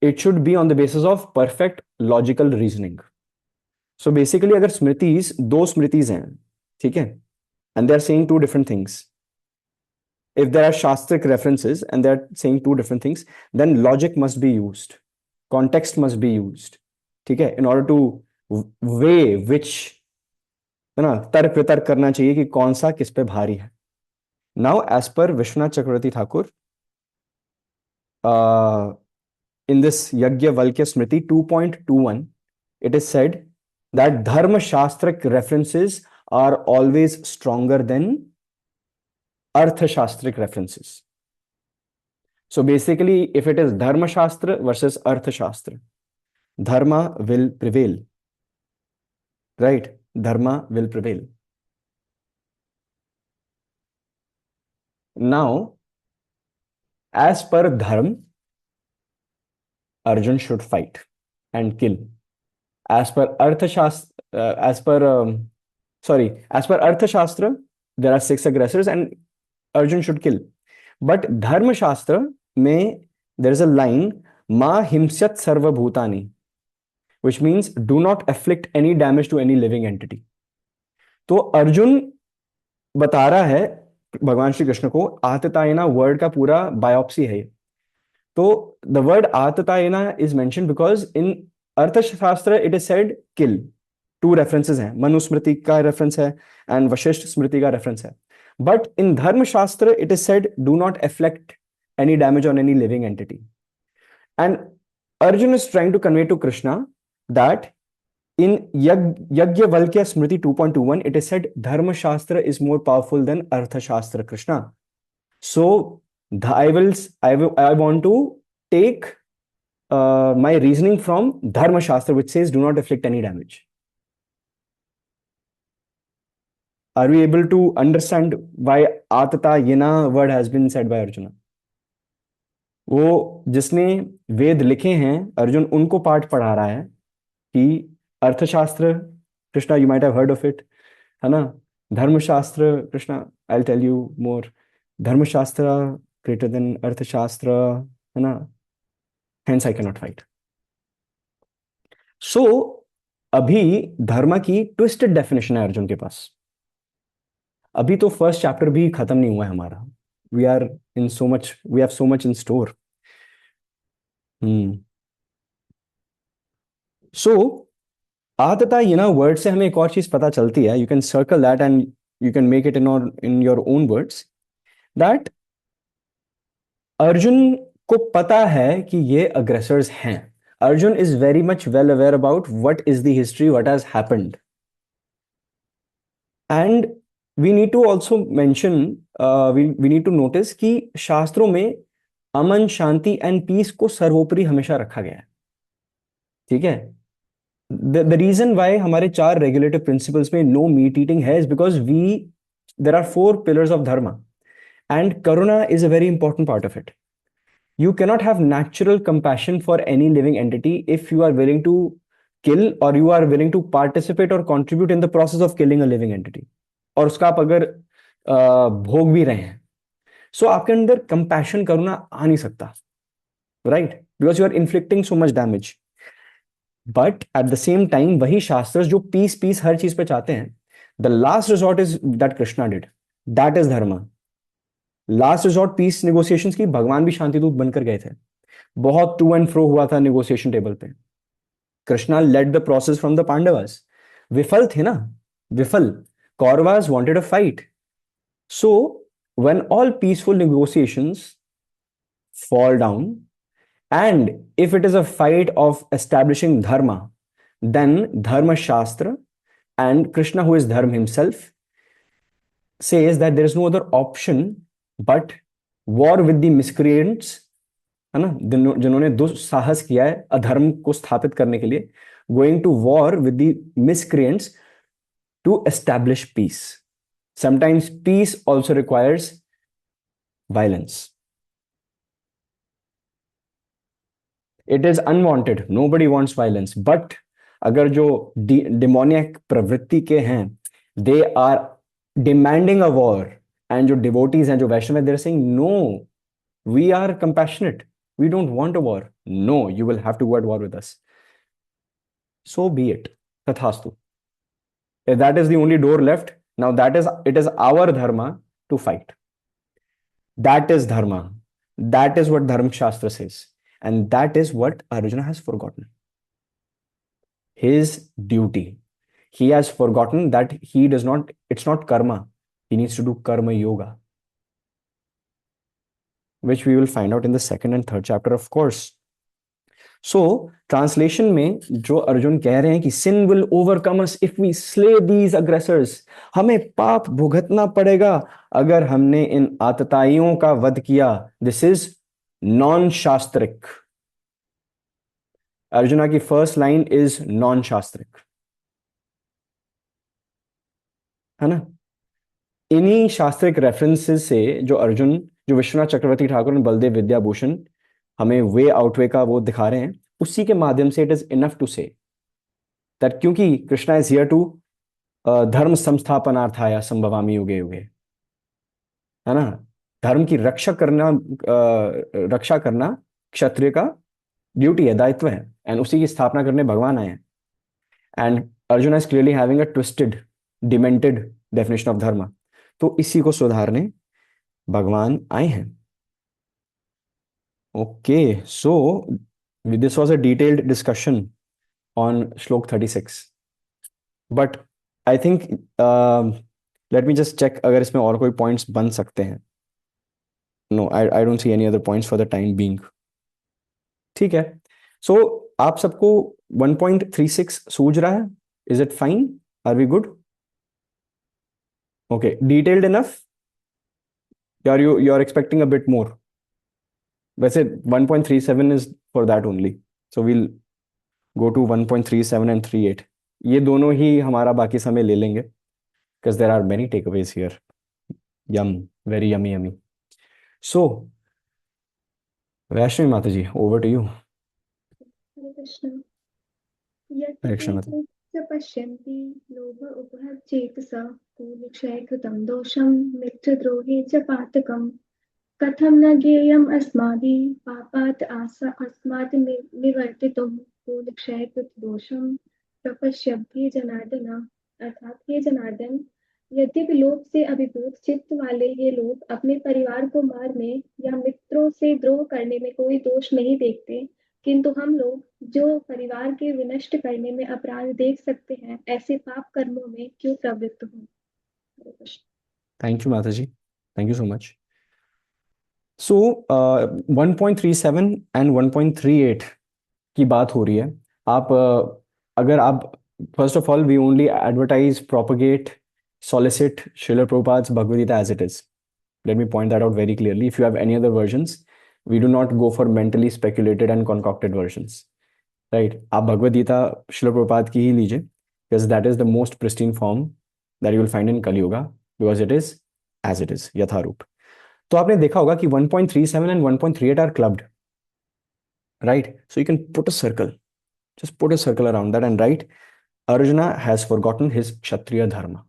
it should be on the basis of perfect logical reasoning. So basically अगर स्मृतिज, दो स्मृतिज हैं, ठीक है, and they are saying two different things, if there are shastric references and they're saying two different things, then logic must be used. Context must be used, ठीक है, इन order two way विच, है ना, तर्क वितर्क करना चाहिए कि कौन सा किस पे भारी है. Now as per Vishwanath Chakraborty Thakur, in this Yajnavalkya Smriti 2.21, it is said that Dharma Shastric references are always stronger than Artha Shastric references. So basically, if it is Dharma Shastra versus Artha Shastra, Dharma will prevail. Right? Dharma will prevail. Now, as per Dharma, Arjun should fight and kill. As per Artha Shastra, as per Artha Shastra, there are 6 aggressors and Arjun should kill. But Dharma Shastra में there is a line, Ma himsyat sarva bhutani, which means do not afflict any damage to any living entity. तो अर्जुन बता रहा है भगवान श्री कृष्ण को, आततायना word का पूरा biopsy है. तो the word atatayina is mentioned because in Arthashastra it is said kill. 2 references हैं, मनुस्मृति का रेफरेंस है एंड वशिष्ठ स्मृति का रेफरेंस है. But in Dharmashastra it is said do not afflict any damage on any living entity. And Arjun is trying to convey to Krishna that in Yajnavalkya Smriti 2.21, it is said Dharma Shastra is more powerful than Artha Shastra, Krishna. So I want to take my reasoning from Dharma Shastra, which says do not inflict any damage. Are we able to understand why Atata Yena word has been said by Arjuna? वो जिसने वेद लिखे हैं, अर्जुन उनको पाठ पढ़ा रहा है कि Arthashastra, Krishna you might have heard of it, है ना, Dharmashastra, Krishna I will tell you more, Dharmashastra greater than Arthashastra, है ना, hence I can not fight. So अभी धर्म की ट्विस्टेड डेफिनेशन है अर्जुन के पास. अभी तो फर्स्ट चैप्टर भी खत्म नहीं हुआ है हमारा. We have so much in store. So, आतता ये ना वर्ड से हमें एक और चीज पता चलती है. You can circle that and you can make it in your own words. That Arjun को पता है कि ये अग्रेसर्स हैं. Arjun is very much well aware about what is the history, what has happened. And we need to also mention, we need to notice कि शास्त्रों में अमन, शांति and piece को सर्वोपरि हमेशा रखा गया है. ठीक है. द रीजन वाई हमारे 4 रेगुलेटिव प्रिंसिपल्स में नो मीट ईटिंग है is because there are 4 pillars of dharma and karuna is a very important part of it. You cannot have natural compassion for any living entity if you are willing to kill or you are willing to participate or contribute in the process of killing a living entity. और उसका आप अगर भोग भी रहे हैं, सो आपके अंदर कंपैशन करुणा आ नहीं सकता, right, because you are inflicting so much damage. But at the same time वही शास्त्र जो पीस हर चीज पे चाहते हैं, the last resort is that Krishna did, that is dharma. Last resort peace negotiations की भगवान भी शांतिदूत बनकर गए थे. बहुत टू एंड फ्रो हुआ था नेगोशिएशन टेबल पे. Krishna led the process from the Pandavas. विफल थे ना, विफल. Kauravas wanted a fight. So when all peaceful negotiations fall down, and if it is a fight of establishing dharma, then Dharma Shastra and Krishna, who is Dharma himself, says that there is no other option but war with the miscreants, है ना, जिन्होंने दुस्साहस किया है अधर्म को स्थापित करने के लिए, going to war with the miscreants to establish peace. Sometimes peace also requires violence. It is unwanted. Nobody wants violence. But अगर जो demoniac प्रवृत्ति के हैं, they are demanding a war, and जो devotees हैं, जो वैष्णव हैं, they're saying no, we are compassionate, we don't want a war. No, you will have to go at war with us. So be it. Tathastu. If that is the only door left, now it is our dharma to fight. That is dharma. That is what Dharma Shastra says. and that is what Arjuna has forgotten. His duty. He has forgotten that he does not, it's not karma. He needs to do karma yoga, which we will find out in the second and third chapter, of course. So translation में जो अर्जुन कह रहे हैं कि sin will overcome us if we slay these aggressors, हमें पाप भुगतना पड़ेगा अगर हमने इन आतताइयों का वध किया. This is non shastric. Arjuna की फर्स्ट लाइन इज नॉन शास्त्रिक, है ना. इन्हीं शास्त्रिक रेफरेंसेस से जो विश्वनाथ चक्रवर्ती ठाकुर और बलदेव विद्याभूषण हमें वे आउटवे का वो दिखा रहे हैं, उसी के माध्यम से it is enough to say that क्योंकि कृष्णा इज हियर टू धर्म संस्थापनार्थाय संभवामि युगे युगे, है ना. धर्म की रक्षा करना क्षत्रिय का ड्यूटी है, दायित्व है, एंड उसी की स्थापना करने भगवान आए हैं. And Arjun is clearly having a twisted demented definition of धर्म. तो इसी को सुधारने भगवान आए हैं. Okay, so this was a detailed discussion on Shlok 36. But I think let me just check अगर इसमें और कोई points बन सकते हैं. No, I don't see any other points for the time being. ठीक है. So आप सबको 1.36 सूझ रहा है? Is it fine? Are we good? Okay, detailed enough? Or you're expecting a bit more? वैसे 1.37 is for that only. So we'll go to 1.37 and 38. ये दोनों ही हमारा बाकी समय ले लेंगे because there are many takeaways here. Yum, very yummy, yummy. So, Vaishnavi Mataji, over to you. Hare Krishna. Hare Krishna यत् Mataji. च पश्यन्ति लोभ उपहतचेतसा पूर्णक्षयकृतं दोषं मित्रद्रोहे च पातकम् कथं न ज्ञेयम् अस्माभिः पापात् अस्मात् निवर्तितुं पूर्णक्षयकृतदोषं प्रपश्यभ्ये जनार्दन. अर्थात हे जनार्दन, यद्यपि लोभ से अभिभूत चित्त वाले ये लोग अपने परिवार को मारने या मित्रों से द्रोह करने में कोई दोष नहीं देखते, किंतु हम लोग जो परिवार के विनष्ट करने में अपराध देख सकते हैं, ऐसे पाप कर्मों में क्यों प्रवृत्त हों. हरे Krishna. Thank you, Mataji. Thank you so much. So, 1.37 and 1.38 की बात हो रही है. आप अगर आप first of all, we only advertise, propagate, solicit Srila Prabhupada's Bhagavad Gita as it is. Let me point that out very clearly. If you have any other versions, we do not go for mentally speculated and concocted versions. Right? आप Bhagavad Gita Srila Prabhupada की ही लीजिए, because that is the most pristine form that you will find in Kali Yuga, because it is as it is, यथारूप. तो आपने देखा होगा कि 1.37 and 1.38 are clubbed. Right? So you can put a circle. Just put a circle around that and write, Arjuna has forgotten his Kshatriya dharma.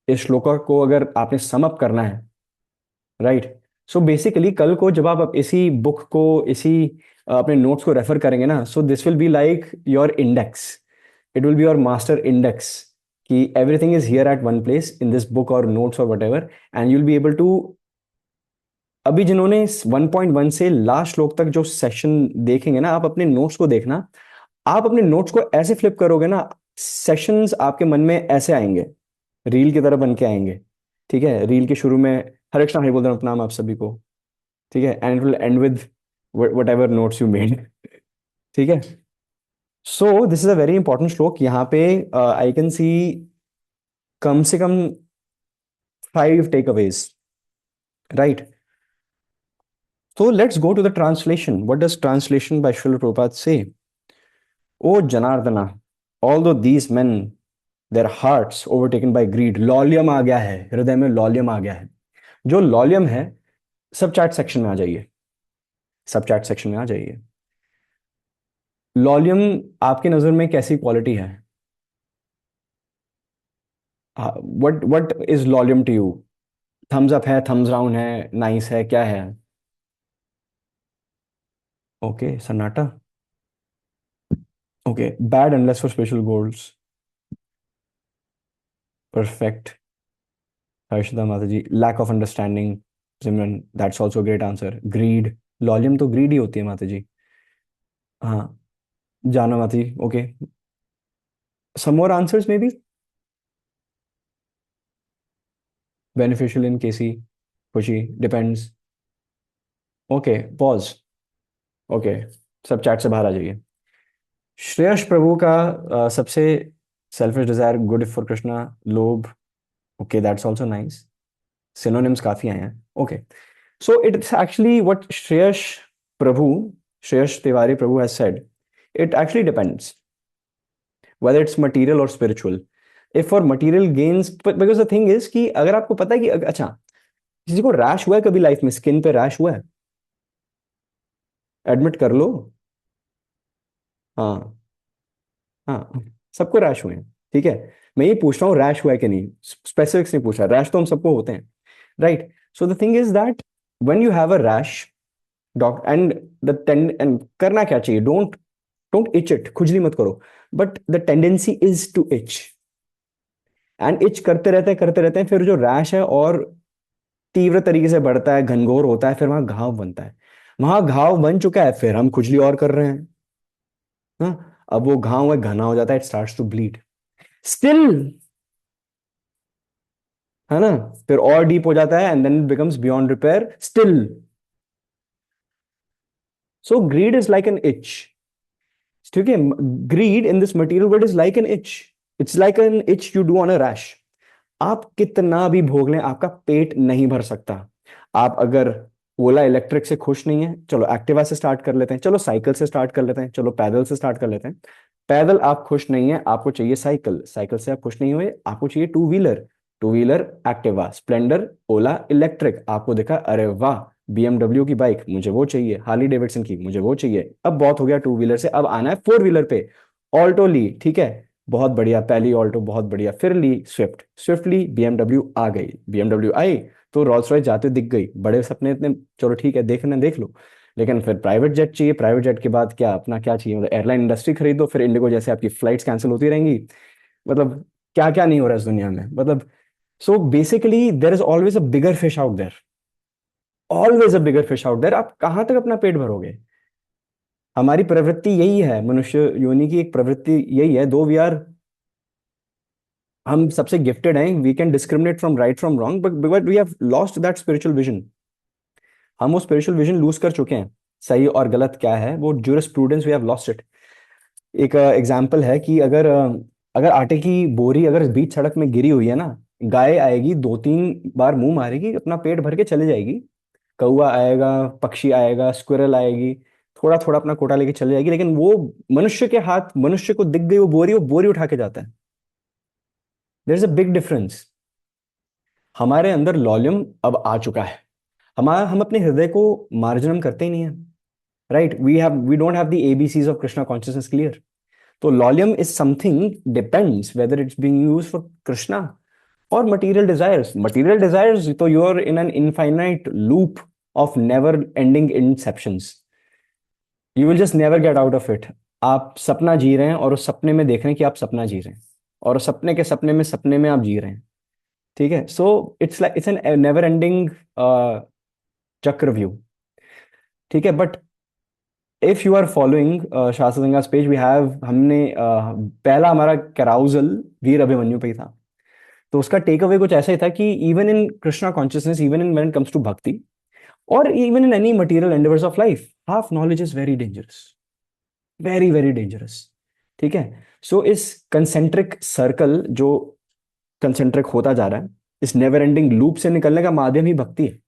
इस श्लोका को अगर आपने sum up करना है, राइट, सो बेसिकली कल को जब आप इसी बुक को, इसी अपने नोट्स को रेफर करेंगे ना, so this will be like your index. It will be your master index कि everything is here at one place in this book और नोट्स और whatever, and you will be able to. अभी जिन्होंने 1.1 से last श्लोक तक जो session देखेंगे ना, आप अपने नोट्स को देखना, आप अपने नोट्स को ऐसे फ्लिप करोगे ना, सेशंस आपके मन में ऐसे आएंगे, रील की तरह बन के आएंगे. ठीक है, रील के शुरू में हरे कृष्णा हरि बोल रहा हूं, प्रणाम आप सभी को. ठीक है, and it will and with whatever notes you made. ठीक है. सो this is a very important श्लोक. यहाँ पे आई कैन सी कम से कम 5 takeaways, right. So let's go to the translation. What does translation by Srila Prabhupada say? O Janardana, although these men, their hearts overtaken by greed, लॉलियम आ गया है, हृदय में लॉलियम आ गया है. जो लॉलियम है, सब चैट सेक्शन में आ जाइए, सब चैट सेक्शन में आ जाइए. लॉलियम आपके नजर में कैसी क्वालिटी है? What is lolium to you? Thumbs up है, थम्स डाउन है, नाइस है, क्या है? ओके, सन्नाटा. Okay, bad unless for special goals. Perfect. Harshita Mataji, lack of understanding. Simran, that's also a great answer. Greed. लॉलियम तो grid ही होती है माता जी। हाँ, जाना माता जी, okay. Some more answers may be. Beneficial in case, खुशी, डिपेंड्स। Okay, pause. ओके, सब चैट से बाहर आ जाइए। श्रेयस प्रभु का सबसे selfish desire, good for Krishna, लोभ। Okay, that's also nice. Synonyms काफी आए हैं। Okay, so it's actually what Shreyas Prabhu, Shreyas Tiwari Prabhu has said, it actually depends whether it's material or spiritual. If for material gains, because the thing is कि अगर आपको पता है कि अच्छा, किसी को रैश हुआ है कभी लाइफ में, स्किन पे रैश हुआ है, एडमिट कर लो। हाँ, हाँ, सबको रैश हुए हैं, ठीक है। मैं ये पूछ रहा हूँ रैश हुआ है कि नहीं, स्पेसिफिक्स नहीं पूछ रहा, रैश तो हम सबको होते हैं, right. So the thing is that when you have a rash, doctor and the end करना क्या चाहिए, डोंट डोंट इच इट, खुजली मत करो, but the tendency is to itch, and itch करते रहते हैं, फिर जो रैश है और तीव्र तरीके से बढ़ता है, घनघोर होता है, फिर वहां घाव बनता है। वहां घाव बन चुका है, फिर हम खुजली और कर रहे हैं। हाँ, अब वो घाव है, घना हो जाता है, it starts to bleed still, है ना। फिर और डीप हो जाता है, and then it becomes beyond repair still. So greed is like an itch, ठीक है। Greed in this material world is like an itch, it's like an itch you do on a rash. आप कितना भी भोग लें, आपका पेट नहीं भर सकता। आप अगर ओला इलेक्ट्रिक से खुश नहीं है, चलो एक्टिवा से स्टार्ट कर लेते हैं, चलो साइकिल से स्टार्ट कर लेते हैं, चलो पैदल से स्टार्ट कर लेते हैं। पैदल आप खुश नहीं है, आपको चाहिए साइकिल, साइकिल से आप खुश नहीं हुए, आपको चाहिए two wheeler, two wheeler Activa, Splendor, Ola electric, आपको देखा अरे वाह, बीएमडब्ल्यू की बाइक मुझे वो चाहिए, हार्ली डेविडसन की मुझे वो चाहिए, अब बहुत हो गया टू व्हीलर से, अब आना है फोर व्हीलर पे। ऑल्टो ली, ठीक है, बहुत बढ़िया, पहली ऑल्टो बहुत बढ़िया, फिर ली स्विफ्ट, स्विफ्ट ली, बीएमडब्ल्यू आ गई, बीएमडब्ल्यू आई तो रॉल्स रॉयस जाते दिख गई, बड़े सपने इतने, चलो ठीक है देखना देख लो। लेकिन फिर प्राइवेट जेट चाहिए, प्राइवेट जेट के बाद क्या अपना क्या चाहिए, मतलब एयरलाइन इंडस्ट्री खरीदो, फिर इंडिगो जैसे आपकी फ्लाइट्स कैंसिल होती रहेंगी, मतलब क्या क्या नहीं हो रहा है इस दुनिया में, मतलब। So basically there is always a bigger fish out there, always a bigger fish out there, आप कहां तक अपना पेट भरोगे। हमारी प्रवृत्ति यही है, मनुष्य योनि की एक प्रवृत्ति यही है, दो वी आर, हम सबसे गिफ्टेड हैं, we can discriminate from right from wrong, but we have lost that spiritual vision. हम वो स्पिरिचुअल विजन लूज कर चुके हैं, सही और गलत क्या है, वो jurisprudence we have lost it. एक एग्जांपल है कि अगर अगर आटे की बोरी अगर बीच सड़क में गिरी हुई है ना, गाय आएगी, दो तीन बार मुंह मारेगी, अपना पेट भर के चले जाएगी, कौवा आएगा, पक्षी आएगा, स्क्विरल आएगी, थोड़ा थोड़ा अपना कोटा लेके चले जाएगी, लेकिन वो मनुष्य के हाथ, मनुष्य को दिख गई वो बोरी उठा के जाता है। There is a big difference. हमारे अंदर लॉलियम अब आ चुका है, हम अपने हृदय को मार्जनम करते ही नहीं है, right. We don't have the ABCs of Krishna consciousness clear. तो लॉलियम is something, depends whether it's being used for Krishna और मटेरियल डिजायर्स। मटेरियल डिजायर्स तो you are in an infinite loop of never ending inceptions, you will just never get out of it. आप सपना जी रहे हैं और उस सपने में देख रहे हैं कि आप सपना जी रहे हैं, और उस सपने के सपने में आप जी रहे हैं, ठीक है। So it's like it's an never ending चक्रव्यूह, ठीक है। But if you are following Shastra Ganga page, we have, हमने पहला हमारा कैराउजल वीर अभिमन्यु पे ही था, तो उसका टेक अवे कुछ ऐसा ही था कि even in Krishna consciousness, even in when it comes to bhakti, और even in any material endeavours of life, half knowledge is very dangerous, very very dangerous, ठीक है। सो इस कंसेंट्रिक सर्कल जो कंसेंट्रिक होता जा रहा है, इस नेवर एंडिंग लूप से निकलने का माध्यम ही भक्ति है।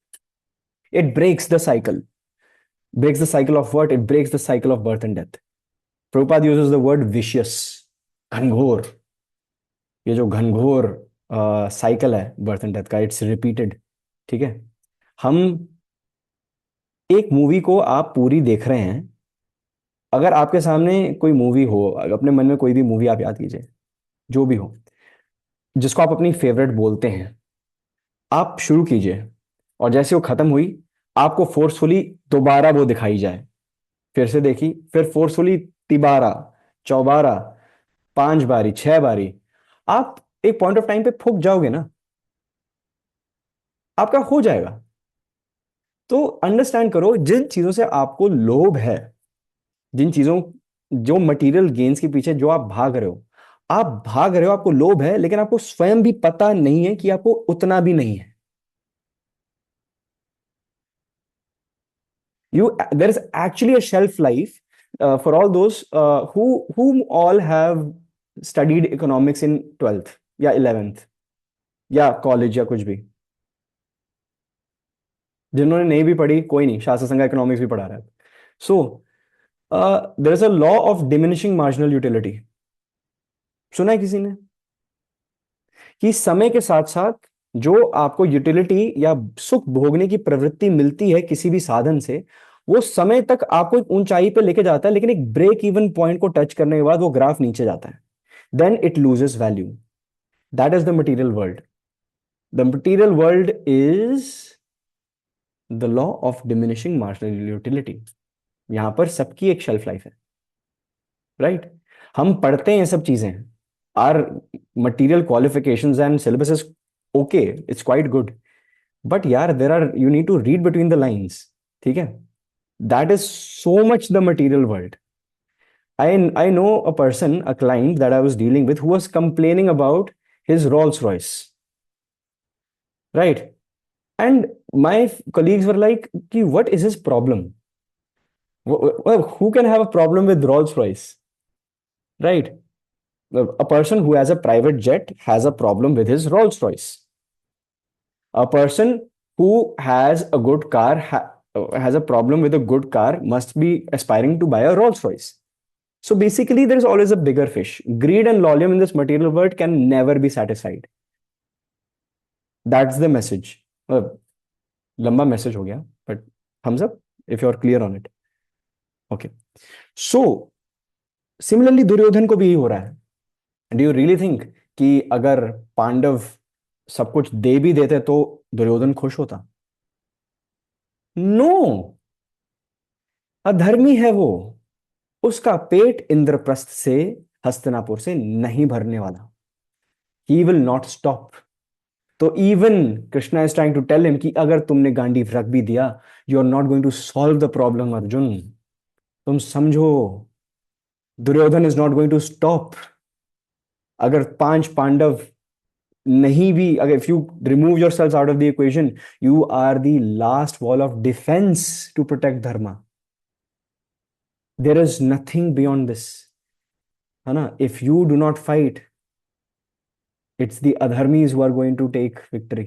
It breaks the cycle, breaks the cycle of what? It breaks the cycle of birth and death. Prabhupada uses the word vicious, घनघोर। ये जो घनघोर साइकिल है बर्थ एंड डेथ का, इट्स रिपीटेड, ठीक है। हम, एक मूवी को आप पूरी देख रहे हैं, अगर आपके सामने कोई मूवी हो, अपने मन में कोई भी मूवी आप याद कीजिए, जो भी हो, जिसको आप अपनी फेवरेट बोलते हैं, आप शुरू कीजिए, और जैसे वो खत्म हुई, आपको फोर्सफुली दोबारा वो दिखाई जाए, फिर से देखी, फिर फोर्सफुली तिबारा, चौबारा, पांच बारी, छह बारी, आप एक पॉइंट ऑफ टाइम पे फूक जाओगे ना, आपका हो जाएगा। तो अंडरस्टैंड करो, जिन चीजों से आपको लोभ है, जिन चीजों, जो मटेरियल गेन्स के पीछे जो आप भाग रहे हो, आप भाग रहे हो, आपको लोभ है, लेकिन आपको स्वयं भी पता नहीं है कि आपको उतना भी नहीं है. There is actually a shelf life for all those whom all have studied economics in 12th या 11th या कॉलेज या कुछ भी. जिन्होंने नहीं भी पढ़ी कोई नहीं, शास्त्र संघ इकोनॉमिक्स भी पढ़ा रहा है. So there is a law of diminishing marginal utility. सुना है किसी ने? कि समय के साथ साथ जो आपको यूटिलिटी या सुख भोगने की प्रवृत्ति मिलती है किसी भी साधन से, वो समय तक आपको एक ऊंचाई पे लेके जाता है, लेकिन एक ब्रेक इवन पॉइंट को टच करने के बाद वो ग्राफ नीचे जाता है. Then it loses value. That is the material world. The material world is the law of diminishing marginal utility. यहां पर सबकी एक शेल्फ लाइफ है, राइट? हम पढ़ते हैं ये सब चीजें. Are material qualifications and syllabus is okay, it's quite good, but यार there are, you need to read between the lines. ठीक है? That is so much the material world. I know a person, a client that I was dealing with, who was complaining about his Rolls Royce, right? And my colleagues were like, what is his problem? Who can have a problem with Rolls Royce, right? A person who has a private jet has a problem with his Rolls Royce. A person who has a good car has a problem with a good car must be aspiring to buy a Rolls Royce. So basically, there is always a bigger fish. Greed and lollium in this material world can never be satisfied. That's the message. लंबा message हो गया, but thumbs up if you're clear on it. Okay. So similarly, Duryodhan को भी यही हो रहा है. Do you really think कि अगर पांडव सब कुछ दे भी देते तो दुर्योधन खुश होता? नो. अधर्मी है वो. उसका पेट इंद्रप्रस्थ से, हस्तिनापुर से नहीं भरने वाला. He will not stop. तो even Krishna is trying to tell him कि अगर तुमने गांडीव रख भी दिया, you are not going to solve the problem Arjun. तुम समझो, Duryodhan is not going to stop. अगर 5 पांडव नहीं भी, अगर if you remove yourself out of the equation, you are the last wall of defence to protect dharma. There is nothing beyond this, है ना? If you do not fight, it's the adharmis who are going to take victory.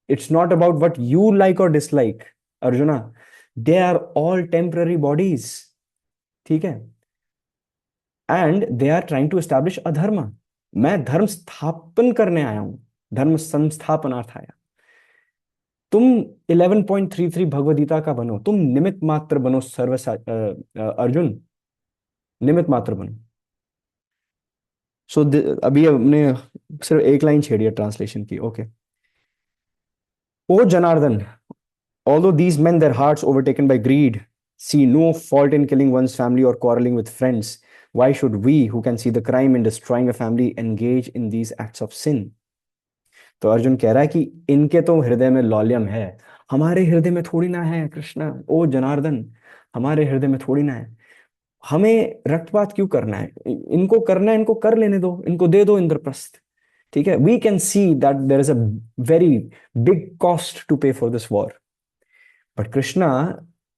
It's not about what you like or dislike, Arjuna. They are all temporary bodies. ठीक है? And they are trying to establish अधर्म. मैं धर्म स्थापन करने आया हूं, धर्म संस्थापनार्थ आया. तुम 11.33 भगवद गीता का बनो, तुम निमित्त मात्र बनो. अर्जुन, निमित्त मात्र बनो. सो अभी हमने सिर्फ एक लाइन छेड़ी है ट्रांसलेशन की. ओके. ओ Janardan, although these men, their hearts overtaken by greed, see no fault in killing one's family or quarreling with friends, why should we, who can see the crime in destroying a family, engage in these acts of sin? तो अर्जुन कह रहा है कि इनके तो हृदय में लौल्यम है, हमारे हृदय में थोड़ी ना है. कृष्ण, ओ जनार्दन, हमारे हृदय में थोड़ी ना है. हमें रक्तपात क्यों करना है? इनको करना है, इनको कर लेने दो, इनको दे दो इंद्रप्रस्थ. ठीक है? We can see that there is a very big cost to pay for this war. But Krishna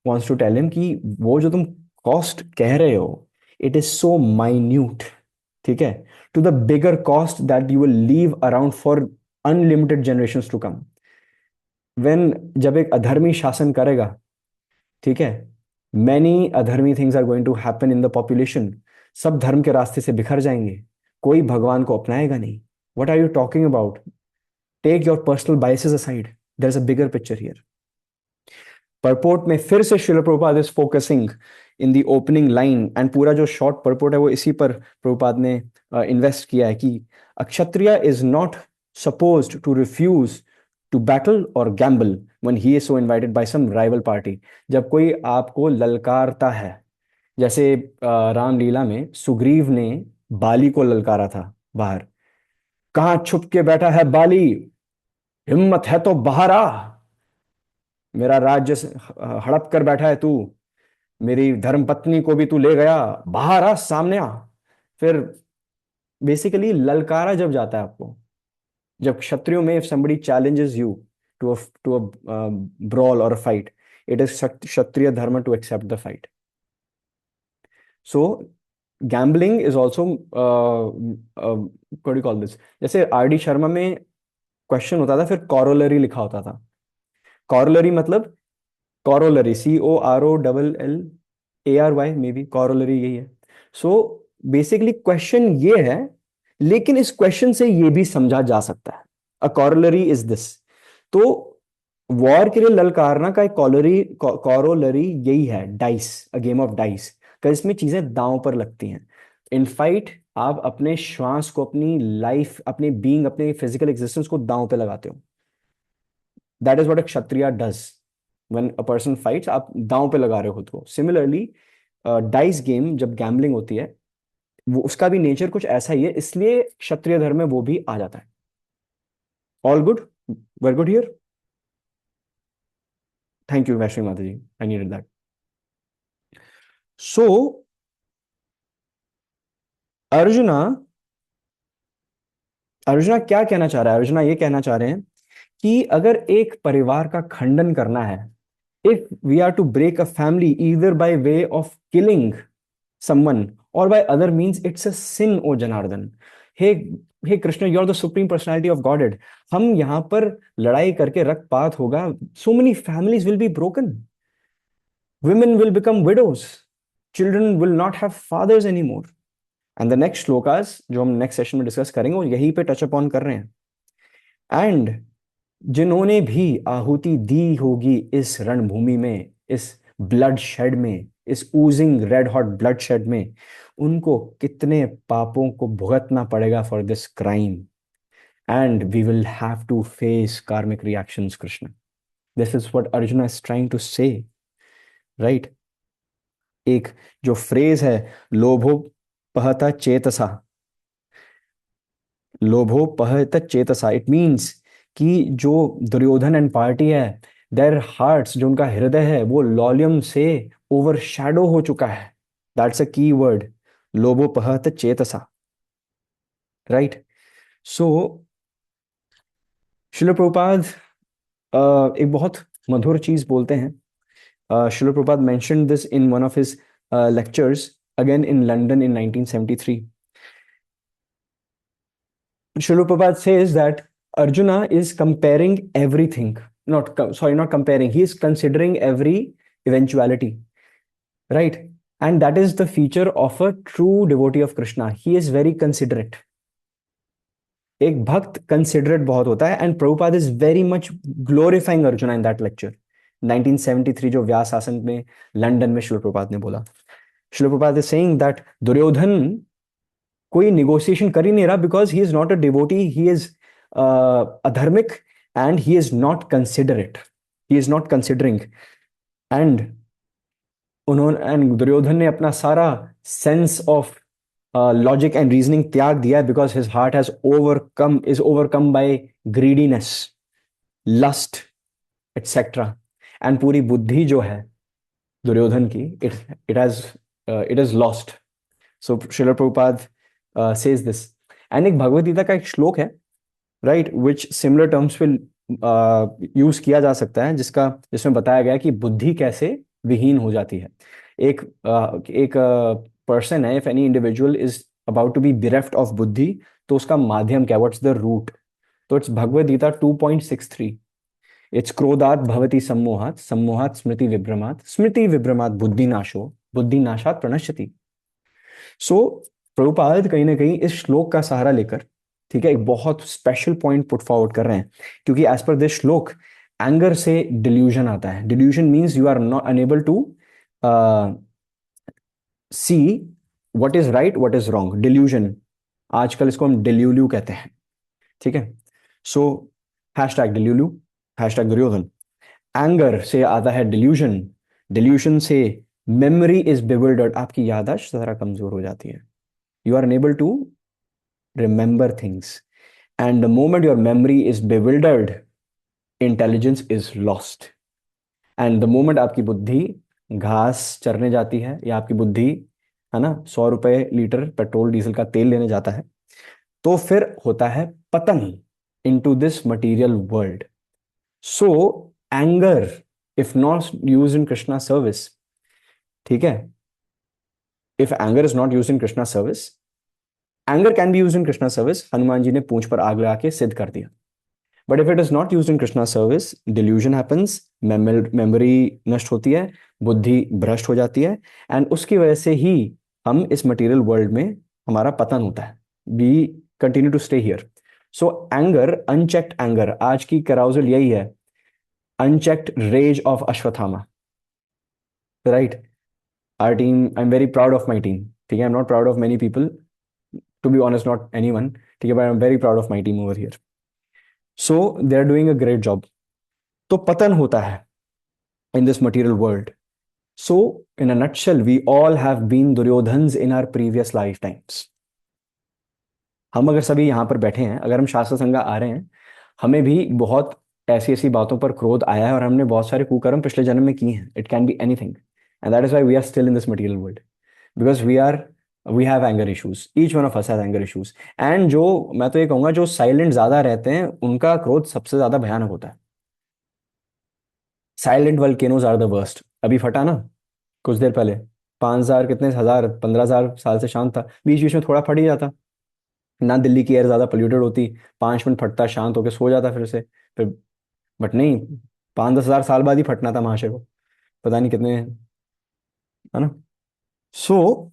wants to tell him कि वो जो तुम कॉस्ट कह रहे हो, इट इज सो माइन्यूट. ठीक है? To the bigger cost that you will leave around for unlimited generations to come. When, जब एक अधर्मी शासन करेगा, ठीक है, मैनी अधर्मी things are going to happen in the population. सब धर्म के रास्ते से बिखर जाएंगे, कोई भगवान को अपनाएगा नहीं. What are you talking about? Take your personal biases aside, there is a bigger picture here. Purport में फिर से Srila Prabhupada is focusing in the opening line, and पूरा जो शॉर्ट परपोर्ट है वो इसी पर प्रभुपाद ने इन्वेस्ट किया है कि a kshatriya is not supposed to refuse to battle और gamble when he is so invited by some rival party. जब कोई आपको ललकारता है, जैसे रामलीला में सुग्रीव ने बाली को ललकारा था बाहर, कहां छुप के बैठा है बाली, हिम्मत है तो बाहर आ. मेरा राज्य हड़प कर बैठा है तू, मेरी धर्मपत्नी को भी तू ले गया, बाहर आ, सामने आ। फिर बेसिकली ललकारा जब जाता है आपको, जब क्षत्रियो में if somebody challenges you to a brawl or a fight, it is kshatriya dharma to accept the fight. So gambling is also what do you call this, जैसे आर डी शर्मा में क्वेश्चन होता था, फिर कॉरोलरी लिखा होता था। Corollary मतलब, corollary COROLLARY, may be corollary यही है। सो बेसिकली क्वेश्चन ये है, लेकिन इस क्वेश्चन से ये भी समझा जा सकता है, अ कॉरोलरी इज दिस। तो वॉर के लिए ललकारना का एक कॉरोलरी यही है, dice, a game of dice, का इसमें चीजें दांव पर लगती हैं। इन फाइट आप अपने श्वास को, अपनी लाइफ, अपने बीइंग, अपने फिजिकल एग्जिस्टेंस को दांव पे लगाते हो। That is what a Kshatriya does when a person fights, आप दांव पे लगा रहे हो खुद को। सिमिलरली डाइस गेम जब गैम्बलिंग होती है, वो उसका भी नेचर कुछ ऐसा ही है, इसलिए क्षत्रिय धर्म में वो भी आ जाता है। All good, very good here. Thank you Vaishnavi माता जी, आई नीडेड दैट। सो अर्जुना, अर्जुना क्या कहना चाह रहा है? अर्जुना ये कहना चाह रहे हैं कि अगर एक परिवार का खंडन करना है, if we are to break a family either by way of killing someone or by other means, it's a sin, O Janardhan. हे हे Krishna, you are the supreme personality of godhead. हम यहां पर लड़ाई करके रक्तपात होगा, so many families will be broken, women will become widows, children will not have fathers anymore. And the next shlokas जो हम नेक्स्ट सेशन में डिस्कस करेंगे, वो यहीं पे टच अपॉन कर रहे हैं। एंड जिन्होंने भी आहुति दी होगी इस रणभूमि में, इस ब्लड शेड में, इस oozing red hot bloodshed में, उनको कितने पापों को भुगतना पड़ेगा for this crime, and we will have to face karmic reactions. Krishna, this is what Arjun is trying to say, right? एक जो फ्रेज है, लोभोपहत चेतसा, लोभोपहत चेतसा, इट मीन्स कि जो दुर्योधन एंड पार्टी है, देयर हार्ट्स, जो उनका हृदय है, वो लॉलियम से ओवरशैडो हो चुका है। दैट्स अ की वर्ड, लोभोपहत चेतसा, राइट? सो शिल प्रभुपाद एक बहुत मधुर चीज बोलते हैं। शिल Prabhupada mentioned this in one of his lectures again in London in 1973. Srila Prabhupada says that Arjuna is comparing everything, not comparing, he is considering every eventuality, right? And that is the feature of a true devotee of Krishna. He is very considerate. एक भक्त considerate बहुत होता है, and Prabhupada is very much glorifying Arjuna in that lecture 1973, जो व्यास आसन में London में शिल प्रभुपाद ने बोला। शिल Prabhupada is saying that Duryodhan कोई निगोशिएशन कर ही नहीं रहा, because he is not a devotee, he is अधर्मिक, and he is not considerate, he is not considering. And Duryodhan ने अपना सारा sense of logic and reasoning त्याग दिया, because his heart has overcome by greediness, lust etcetera. And पूरी बुद्धि जो है दुर्योधन की, it is lost. So Shrila Prabhupada says this. And एक भगवद गीता का एक श्लोक है, right, which similar terms will use किया जा सकता है, जिसमें बताया गया कि बुद्धि कैसे विहीन हो जाती है। एक पर्सन है, if any individual is about to be bereft of buddhi, तो उसका माध्यम क्या, व्हाट्स द रूट? तो इट्स भगवद गीता 2.63, इट्स क्रोधात भवति सम्मोहात, सम्मोहात स्मृति विभ्रमात, स्मृति विभ्रमात बुद्धिनाशो, बुद्धिनाशात प्रणश्यति। सो प्रभुपाद कहीं ना कहीं इस श्लोक का सहारा लेकर, ठीक है, एक बहुत स्पेशल पॉइंट पुट फॉरवर्ड कर रहे हैं, क्योंकि एज पर दिस श्लोक एंगर से डिल्यूजन आता है। Delusion means you are not unable to see what is right, what is wrong. Delusion, आजकल इसको हम डिल्यूल्यू कहते हैं, ठीक है? सो hashtag delulu, hashtag Duryodhana. Anger से आता है डिल्यूजन, डिल्यूजन से मेमोरी इज बिविल्डर्ड, आपकी याददाश्त जरा कमजोर हो जाती है। You are unable to remember things, and the moment your memory is bewildered, intelligence is lost. And the moment आपकी बुद्धि घास चरने जाती है, या आपकी बुद्धि, है ना, 100 रुपए लीटर पेट्रोल डीजल का तेल लेने जाता है, तो फिर होता है पतन into this material world. So anger, if not use in Krishna service, ठीक है, if anger is not use in Krishna service, anger can be use in Krishna service, Hanuman ji ने पूंछ पर आग लगा के सिद्ध कर दिया. But if it is not use in Krishna service, delusion happens, memory नष्ट होती है, बुद्धि भ्रष्ट हो जाती है, एंड उसकी वजह से ही हम इस मटेरियल वर्ल्ड में, हमारा पतन होता है. We continue to stay here. So anger, unchecked anger, आज की कैराउजल यही है, unchecked rage of Ashwatthama, right. Our team, I am very proud of my team, ठीक है, I am not proud of many people, to be honest, not any one, ठीक है, but I am very proud of my team over here. So they are doing a great job. तो पतन होता है in this material world. So, in a nutshell, we all have been Duryodhans in our previous lifetimes. हम अगर सभी यहाँ पर बैठे हैं, अगर हम शास्त्र संगा आ रहे हैं, हमें भी बहुत ऐसी ऐसी बातों पर क्रोध आया है और हमने बहुत सारे कुकर्म पिछले जन्म में किए हैं. It can be anything, and that is why we are still in this material world, because we have anger issues. Each one of us has anger issues. And जो, मैं तो ये कहूंगा, जो साइलेंट ज्यादा रहते हैं उनका क्रोध सबसे ज्यादा भयानक होता है. Silent volcanoes are the worst. अभी फटा ना कुछ देर पहले, 5,000, कितने हजार, 15,000 साल से शांत था, बीच बीच में थोड़ा फट ही जाता, ना दिल्ली की एयर ज्यादा पोल्यूटेड होती, 5 मिनट फटता, शांत होकर सो जाता फिर से, फिर. बट नहीं, 5-10 हजार साल बाद ही फटना था महाशय को, पता नहीं कितने, है ना. So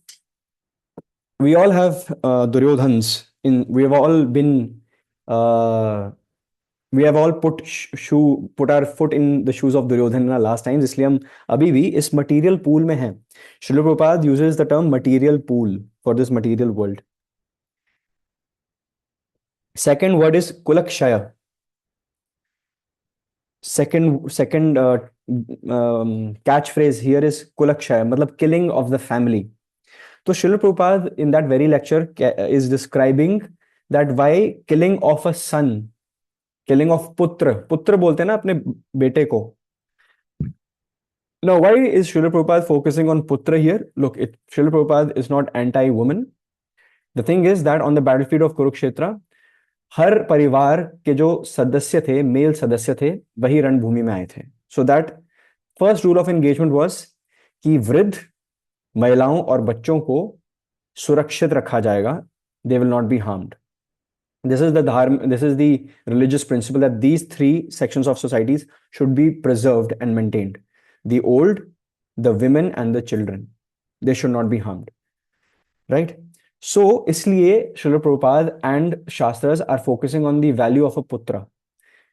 we all have Duryodhans in, we have all been, we have all put our foot in the shoes of Duryodhan in last times, इसलिए हम अभी भी इस मटेरियल पूल में हैं. Shrila Prabhupada uses the term material pool for this material world. Second word is कुलक्षय. Second catch phrase here is कुलक्षय, मतलब किलिंग ऑफ द फैमिली. तो Shrila Prabhupada in that very lecture is describing that why killing of a son, killing of putra, पुत्र बोलते हैं ना अपने बेटे को. Now, why is Srila Prabhupada focusing on Putra here? Look, Srila Prabhupada is not anti-woman. The thing is that on the battlefield of Kurukshetra, हर परिवार के जो सदस्य थे, मेल सदस्य थे, वही रणभूमि में आए थे. So that first rule of engagement was कि वृद्ध, महिलाओं और बच्चों को सुरक्षित रखा जाएगा. They will not B harmed. This is the religious principle that these three sections of societies should be preserved and maintained. The old, the women and the children, they should not be harmed, right? So इसलिए Srila Prabhupada and Shastras are focusing on the value of a putra,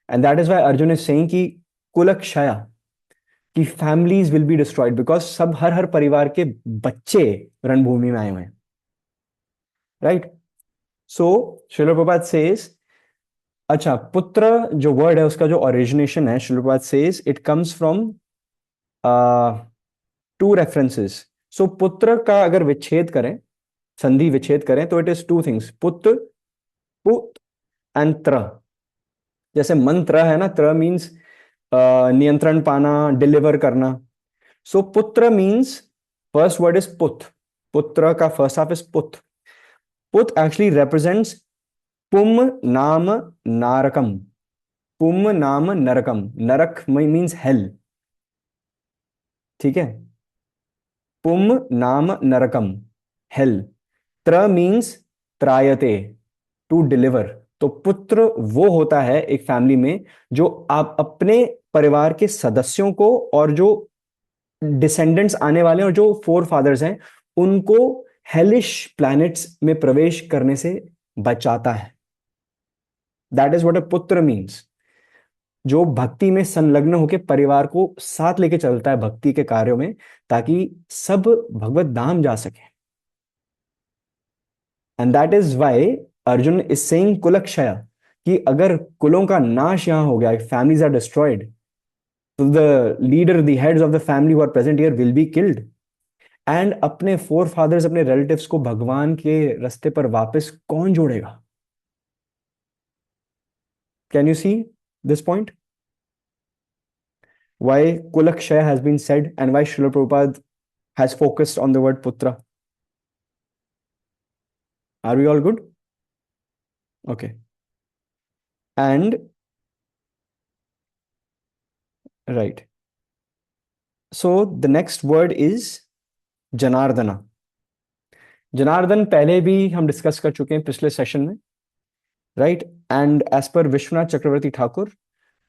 and that is why Arjun is saying कि कुलक्षया, कि families will be destroyed because सब हर परिवार के बच्चे रणभूमि में आए हुए हैं, right? So Srila Prabhupada says, अच्छा, पुत्र जो वर्ड है उसका जो ओरिजिनेशन है, Srila Prabhupada says it comes from two references. So पुत्र का अगर विच्छेद करें, संधि विच्छेद करें, तो इट इज टू थिंग्स, पुत्र, पुत एंड त्र. जैसे मंत्र है ना, त्र मीन्स नियंत्रण पाना, डिलीवर करना. सो पुत्र मीन्स, फर्स्ट वर्ड इज पुत, पुत्र का फर्स्ट हाफ इज पुत. पुत एक्चुअली represents पुम नाम नारकम. पुम नाम नरकम, नरक मीन्स हेल, ठीक है. पुम नाम नरकम, हेल. त्र मीन्स त्रायते, टू डिलीवर. तो पुत्र वो होता है एक फैमिली में जो आप अपने परिवार के सदस्यों को और जो डिसेंडेंट्स आने वाले हैं और जो फोर फादर्स हैं उनको हेलिश प्लैनेट्स में प्रवेश करने से बचाता है. दैट इज व्हाट अ पुत्र मीन्स. जो भक्ति में संलग्न होकर परिवार को साथ लेके चलता है भक्ति के कार्यों में, ताकि सब भगवत धाम जा सके. And that is why Arjun is saying कुलक्षय, कि अगर कुलों का नाश यहां हो गया, फैमिलीज आर डिस्ट्रॉयड, तो the leader, the heads of the family who are present here will be killed. And अपने फोर फादर्स, अपने रिलेटिव्स को भगवान के रास्ते पर वापस कौन जोड़ेगा? Can you see this point? why Kulakshaya has been said and why Srila Prabhupada has focused on the word putra. Are we all good? Okay. And right. So the next word is Janardana. Janardan पहले भी हम discuss कर चुके हैं पिछले session में, right? And as पर विश्वनाथ चक्रवर्ती Thakur,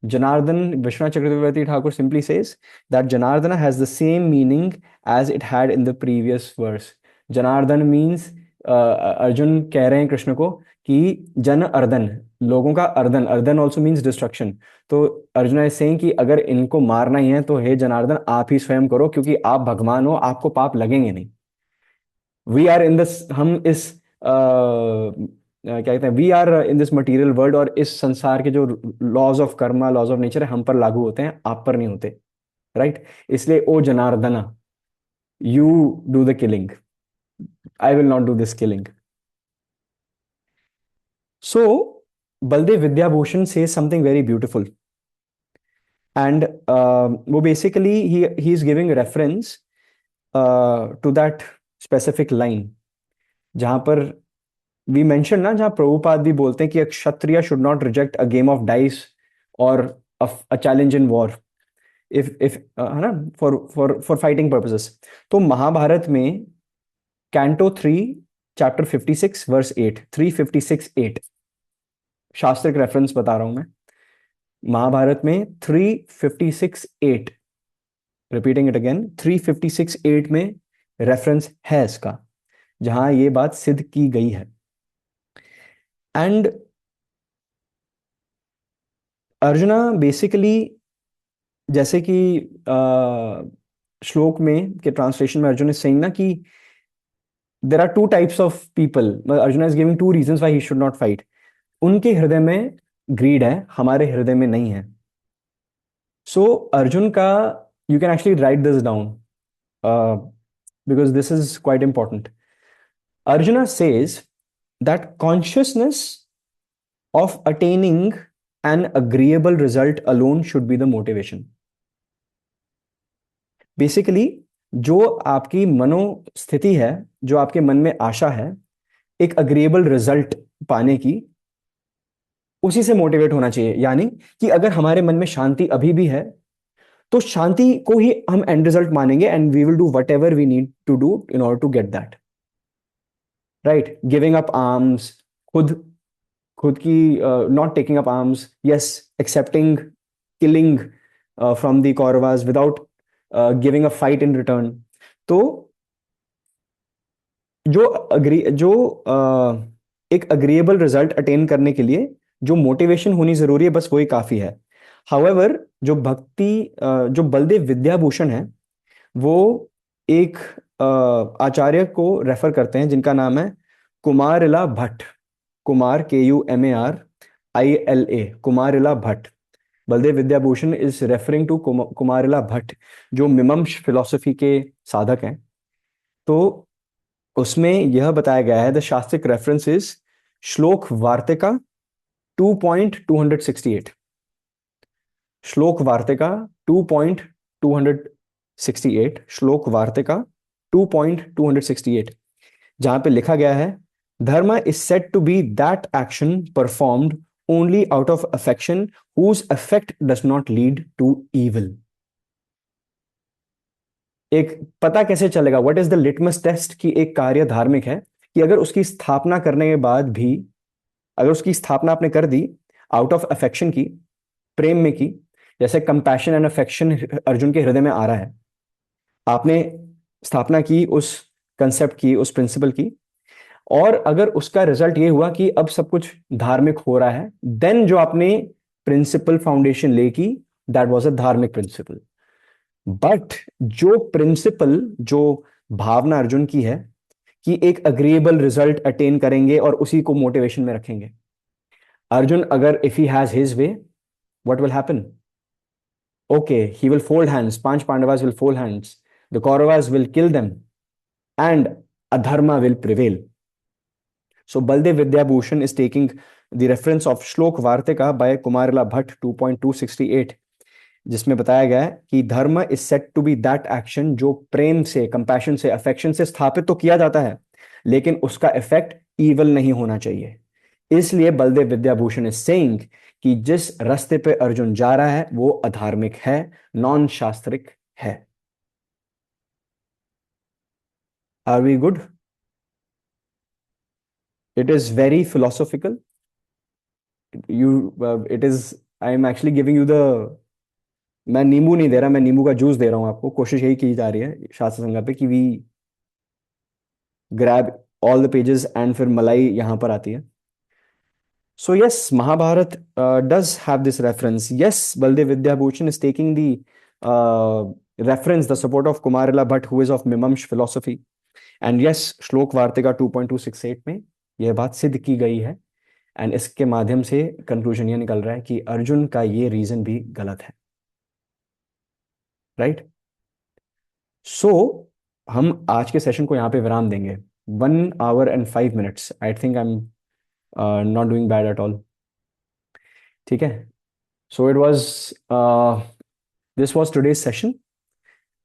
Vishwanath Chakravarti Thakur simply says that Janardana has the same meaning as it had in the previous verse. Janardana means Arjun कह रहे हैं कृष्ण को कि जन अर्दन, लोगों का earthen, earthen also means destruction. तो अर्जुन इज सेइंग कि अगर इनको मारना ही है तो हे जनार्दन आप ही स्वयं करो, क्योंकि आप भगवान हो, आपको पाप लगेंगे नहीं. वी आर इन दिस, हम इस क्या कहते हैं, we are in this material world, और इस संसार के जो laws of karma, laws of nature है, हम पर लागू होते हैं, आप पर नहीं होते, राइट? इसलिए ओ Janardana, you do the killing, I will not do this killing. So Baladeva Vidyabhushana से समथिंग वेरी ब्यूटिफुल, एंड वो basically he is giving reference to that specific line जहां पर वी मेंशन ना, जहां प्रभुपाद भी बोलते हैं कि a kshatriya should not reject a game of dice और a challenge in war if है ना, फॉर फाइटिंग पर्पसेस. तो महाभारत में कैंटो 3 चैप्टर 56 वर्स 8, 356:8 शास्त्रिक रेफरेंस बता रहा हूं मैं. महाभारत में 356:8, रिपीटिंग इट अगेन, 356:8 में रेफरेंस है इसका, जहां ये बात सिद्ध की गई है. एंड अर्जुना बेसिकली, जैसे कि श्लोक में के ट्रांसलेशन में अर्जुन इज सेइंग ना कि there are two types of people, Arjun is giving two reasons why he should not fight. उनके हृदय में ग्रीड है, हमारे हृदय में नहीं है. सो अर्जुन का, you can actually right this down because this is quite important. Arjuna says that consciousness of attaining an agreeable result alone should be the motivation. Basically, जो आपकी मनोस्थिति है, जो आपके मन में आशा है एक agreeable result पाने की, उसी से मोटिवेट होना चाहिए. यानी कि अगर हमारे मन में शांति अभी भी है तो शांति को ही हम एंड रिजल्ट मानेंगे, and we will do whatever we need to do in order to get that, right? Giving up arms, खुद की, not taking up arms, yes, accepting killing from the Kauravas without giving a fight in return. तो एक agreeable result attain करने के लिए जो motivation होनी जरूरी है, बस वही काफी है. हाउएवर जो जो बलदेव विद्याभूषण है, वो एक आचार्य को रेफर करते हैं जिनका नाम है Kumarila Bhatt. Kumar, KUMARILA, Kumarila Bhatt. Baladeva Vidyabhushana is referring to Kumarila Bhatt, जो मिमम्श फिलॉसफी के साधक हैं. तो उसमें यह बताया गया है, द शास्त्रिक रेफरेंस इज श्लोक वार्तिका 2.268. श्लोक वार्तिका 2.268, श्लोक वार्तिका 2.268, जहां पे लिखा गया है, धर्म is said to be that action performed only out of affection whose effect does not lead to evil. एक पता कैसे चलेगा, what is the litmus test कि एक कार्य धार्मिक है, कि अगर उसकी स्थापना करने के बाद भी, अगर उसकी स्थापना आपने कर दी आउट ऑफ अफेक्शन की, प्रेम में की, जैसे कंपैशन एंड अफेक्शन अर्जुन के हृदय में आ रहा है, आपने स्थापना की उस कंसेप्ट की, उस प्रिंसिपल की, और अगर उसका रिजल्ट ये हुआ कि अब सब कुछ धार्मिक हो रहा है, देन जो आपने प्रिंसिपल फाउंडेशन ले की, दैट वाज अ धार्मिक प्रिंसिपल. बट जो प्रिंसिपल, जो भावना अर्जुन की है कि एक अग्रीएबल रिजल्ट अटेन करेंगे और उसी को मोटिवेशन में रखेंगे, अर्जुन अगर if he has his way, what will happen? Okay, he will fold hands, 5 Pandavas will fold hands, the Kauravas will kill them, and adharma will prevail. So Baldev Vidyabhushan is taking the reference of Shlok Vartika by Kumarila Bhatt 2.268, जिसमें बताया गया है कि धर्म is set to be that action जो प्रेम से, compassion से, अफेक्शन से स्थापित तो किया जाता है, लेकिन उसका इफेक्ट ईवल नहीं होना चाहिए। इसलिए बलदेव विद्याभूषण इज सेइंग कि जिस रास्ते पे अर्जुन जा रहा है वो अधार्मिक है, नॉन शास्त्रिक है। Are we good? It is very philosophical. You it is I am actually giving you the, मैं नींबू नहीं दे रहा, मैं नींबू का जूस दे रहा हूं आपको। कोशिश यही की जा रही है शास्त्र संज्ञा पे कि we grab all the pages and फिर मलाई यहां पर आती है। So yes, Mahabharat does have this reference. Yes, Baldev Vidyabhushan is taking the reference, the support of Kumarila Bhatt, who is of Mimamsh philosophy. And yes, श्लोक वार्तिका 2.268 में यह बात सिद्ध की गई है। एंड इसके माध्यम से कंक्लूजन ये निकल रहा है कि अर्जुन का ये रीजन भी गलत है। राइट? सो हम आज के सेशन को यहाँ पे विराम देंगे। 1 hour and 5 minutes। I think I am not doing bad at all. ठीक है। So it was this was today's session.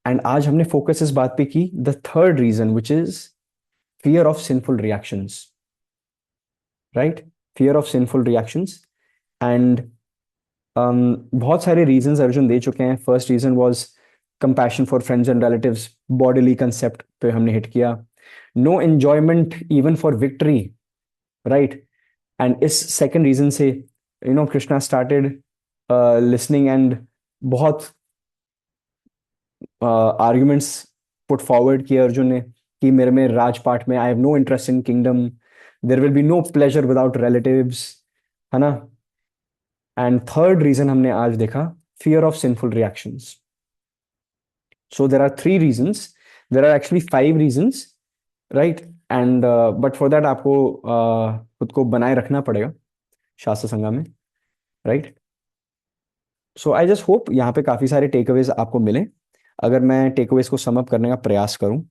And आज हमने फोकस इस बात पे की, the third reason which is fear of sinful reactions. Right? Fear of sinful reactions. And बहुत सारे रीजंस अर्जुन दे चुके हैं। First reason was compassion for friends and relatives, bodily concept पे हमने हिट किया। No enjoyment even for victory. Right? And इस second reason से कृष्णा स्टार्टेड लिसनिंग एंड बहुत आर्ग्यूमेंट्स पुट फॉरवर्ड किए अर्जुन ने कि मेरे में राजपाट में I have no interest in kingdom, there will be no pleasure without relatives, है ना। एंड थर्ड रीजन हमने आज देखा, fear of sinful reactions. So there are 3 reasons, there are actually 5 reasons, right. And but for that आपको खुद को बनाए रखना पड़ेगा शास्त्र संज्ञा में। Right? So I just hope यहाँ पे काफी सारे टेक अवेज आपको मिले। अगर मैं टेक अवेज को सम अप करने का प्रयास करूं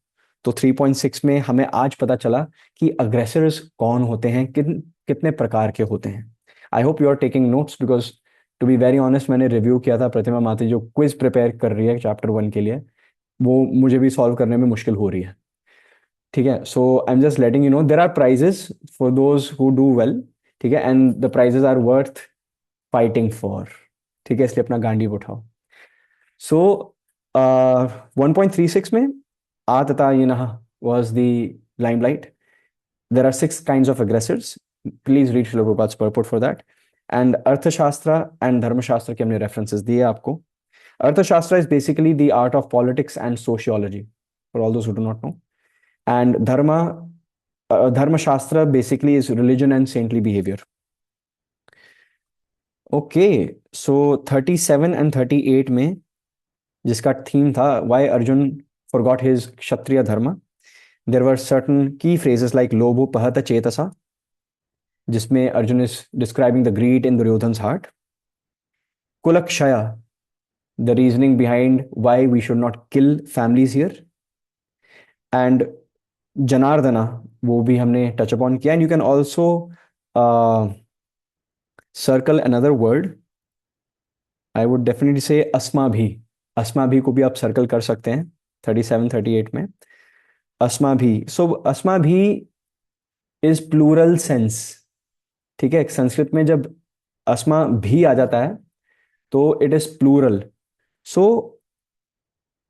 तो 3.6 में हमें आज पता चला कि अग्रेसर्स कौन होते हैं, कितने प्रकार के होते हैं। I hope you are taking notes, because to be very honest मैंने रिव्यू किया था प्रतिमा माती जो क्विज प्रिपेयर कर रही है चैप्टर 1 के लिए, वो मुझे भी सॉल्व करने में मुश्किल हो रही है। ठीक है। So I am just letting you know there are prizes for those who do well. ठीक है। And the prizes are worth fighting for. ठीक है, इसलिए अपना गांडी उठाओ। सो 1.36 में आ तथा ये was the limelight. There are 6 kinds of aggressors. Please read Srila Prabhupada's purport for that. And Arthashastra and Dharmashastra के हमने references दिए आपको। Arthashastra is basically the art of politics and sociology, for all those who do not know. And Dharmashastra basically is religion and saintly behavior. Okay, so 37 and 38 में जिसका theme था why Arjun forgot his Kshatriya dharma, there were certain key phrases like lobho pahata chetasa, जिसमें Arjun is describing the greed in Duryodhan's heart. Kulakshaya, the reasoning behind why we should not kill families here. And Janardana, वो भी हमने touch upon किया. And you can also circle another word. I would definitely say asma bhi. अस्मा भी को भी आप circle कर सकते हैं 37-38 में। अस्मा भी, सो अस्मा भी इज प्लूरल सेंस। ठीक है, संस्कृत में जब अस्मा भी आ जाता है तो it is plural. So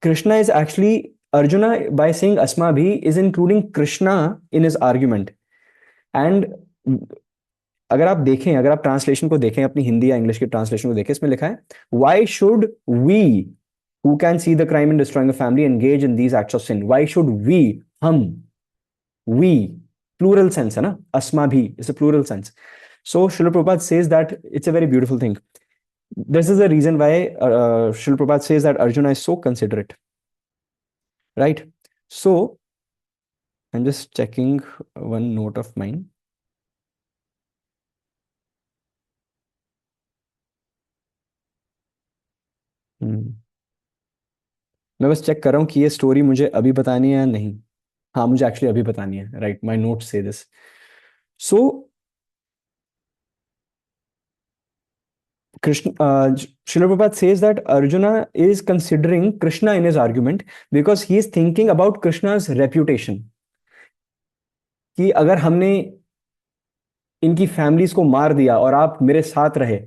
Krishna is actually, Arjuna by saying अस्मा भी is including Krishna in his argument. And अगर आप देखें, अगर आप ट्रांसलेशन को देखें, अपनी हिंदी या इंग्लिश की ट्रांसलेशन को देखें, इसमें लिखा है why should we who can see the crime in destroying a family engage in these acts of sin? Why should we, hum, we, plural sense है ना, asma bhi is a plural sense. So Srila Prabhupada says that it's a very beautiful thing. This is the reason why Srila Prabhupada says that Arjuna is so considerate. Right? So I'm just checking one note of mine. मैं बस check कर रहा हूँ कि ये story मुझे अभी बतानी है या नहीं। हाँ, मुझे एक्चुअली अभी बतानी है। राइट, माय नोट से this. So Krishna, Srila Prabhupada says that Arjuna is considering Krishna in his argument because he is thinking about Krishna's reputation. कि अगर हमने इनकी फैमिलीज को मार दिया और आप मेरे साथ रहे,